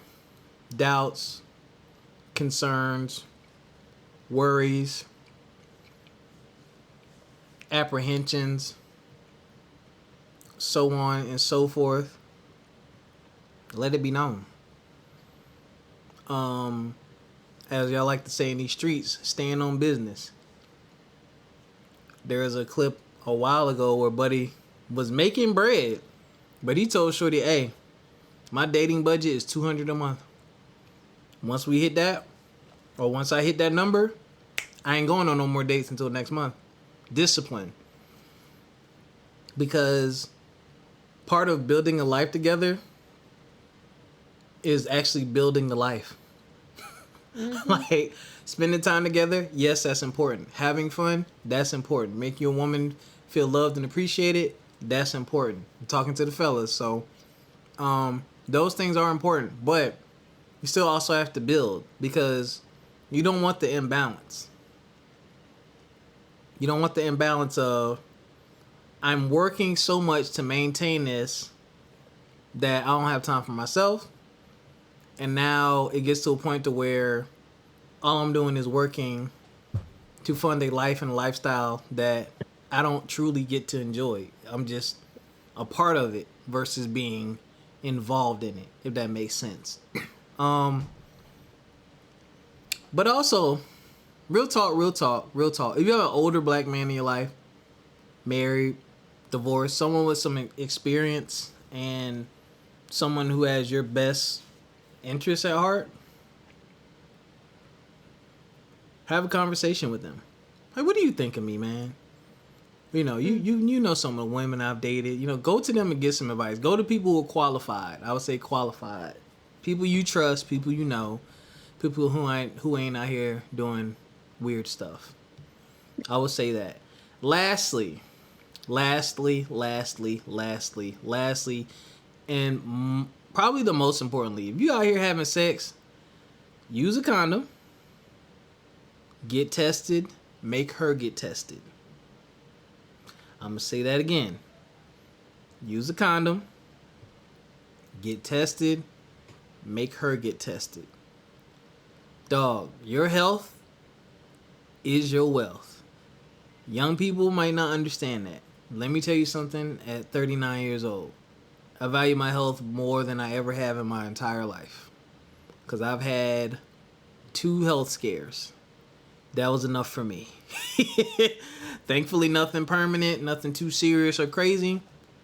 doubts, concerns, worries, apprehensions, so on and so forth, let it be known. As y'all like to say in these streets, stand on business. There was a clip a while ago where Buddy was making bread, but he told Shorty, hey, my dating budget is $200 a month. Once we hit that, or once I hit that number, I ain't going on no more dates until next month. Discipline. Because part of building a life together is actually building the life. Like, spending time together, yes, that's important. Having fun, that's important. Make your woman feel loved and appreciated, that's important. I'm talking to the fellas, so those things are important, but you still also have to build, because you don't want the imbalance. You don't want the imbalance of, I'm working so much to maintain this that I don't have time for myself, and now it gets to a point to where all I'm doing is working to fund a life and a lifestyle that I don't truly get to enjoy. I'm just a part of it versus being involved in it, if that makes sense. But also, real talk. If you have an older black man in your life, married, divorced, someone with some experience, and someone who has your best interests at heart, have a conversation with them. Like, what do you think of me, man? You know, you know some of the women I've dated. You know, go to them and get some advice. Go to people who are qualified. I would say qualified. People you trust, people you know, people who ain't out here doing weird stuff. I would say that. Lastly, and probably the most importantly, if you out here having sex, use a condom. Get tested. Make her get tested. I'm going to say that again. Use a condom. Get tested. Make her get tested. Dog, your health is your wealth. Young people might not understand that. Let me tell you something. At 39 years old, I value my health more than I ever have in my entire life. Because I've had 2 health scares. That was enough for me. Thankfully, nothing permanent, nothing too serious or crazy.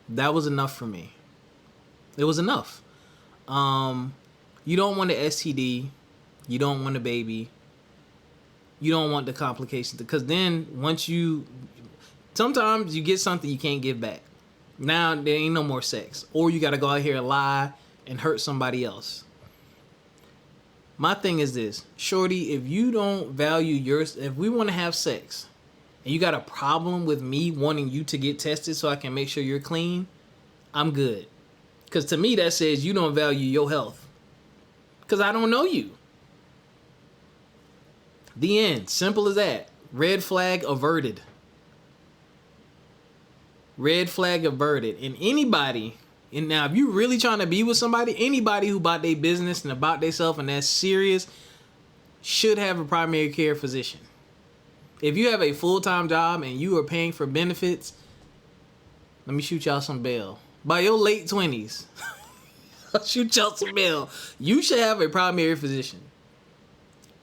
That was enough for me. It was enough. You don't want an STD. You don't want a baby. You don't want the complications. Because then sometimes you get something you can't give back. Now there ain't no more sex. Or you got to go out here and lie and hurt somebody else. My thing is this, shorty, if you don't value if we want to have sex and you got a problem with me wanting you to get tested so I can make sure you're clean, I'm good. Because to me, that says you don't value your health. Because I don't know you. The end. Simple as that. Red flag averted. Red flag averted. And anybody... And now, if you really trying to be with somebody, anybody who about their business and about themselves and that's serious should have a primary care physician. If you have a full-time job and you are paying for benefits, let me shoot y'all some bail. By your late 20s, I'll shoot y'all some bail. You should have a primary physician.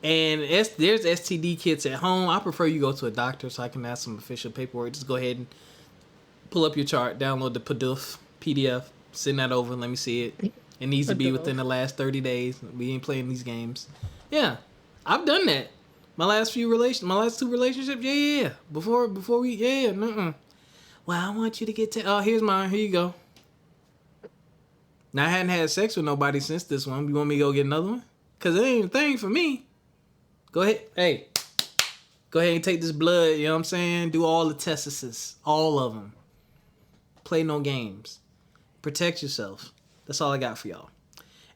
And there's STD kits at home. I prefer you go to a doctor so I can have some official paperwork. Just go ahead and pull up your chart, download the PDF. Send that over and let me see it. It needs to be within the last 30 days. We ain't playing these games. Yeah, I've done that. My last 2 relationships, yeah. Before we, Well, I want you to get here's mine. Here you go. Now, I hadn't had sex with nobody since this one. You want me to go get another one? Because it ain't a thing for me. Go ahead. Hey, go ahead and take this blood, you know what I'm saying? Do all the tests, all of them. Play no games. Protect yourself. That's all I got for y'all.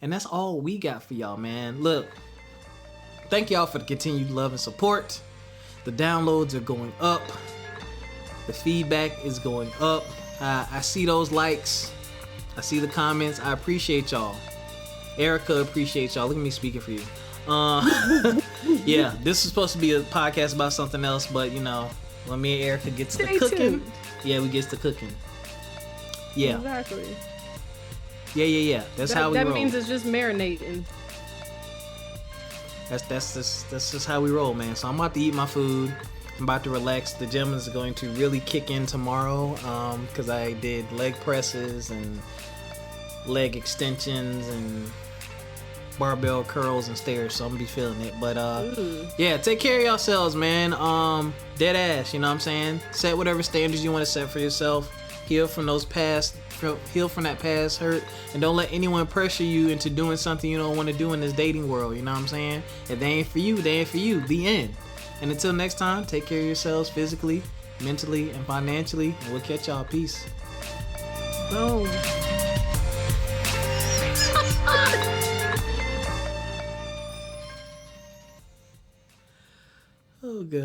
And that's all we got for y'all, man. Look, thank y'all for the continued love and support. The downloads are going up. The feedback is going up. I see those likes. I see the comments. I appreciate y'all. Erica appreciates y'all. Look at me speaking for you. Yeah, this is supposed to be a podcast about something else, but you know, when me and Erica gets to cooking, we get to cooking. Yeah. Exactly. Yeah. That's how we roll. That means it's just marinating. That's just how we roll, man. So I'm about to eat my food. I'm about to relax. The gym is going to really kick in tomorrow because I did leg presses and leg extensions and barbell curls and stairs, so I'm gonna be feeling it. But yeah, take care of yourselves, man. Dead ass, you know what I'm saying? Set whatever standards you want to set for yourself. Heal from that past hurt, and don't let anyone pressure you into doing something you don't want to do in this dating world. You know what I'm saying? If they ain't for you, they ain't for you. The end. And until next time, take care of yourselves physically, mentally and financially. And we'll catch y'all. Peace. Boom.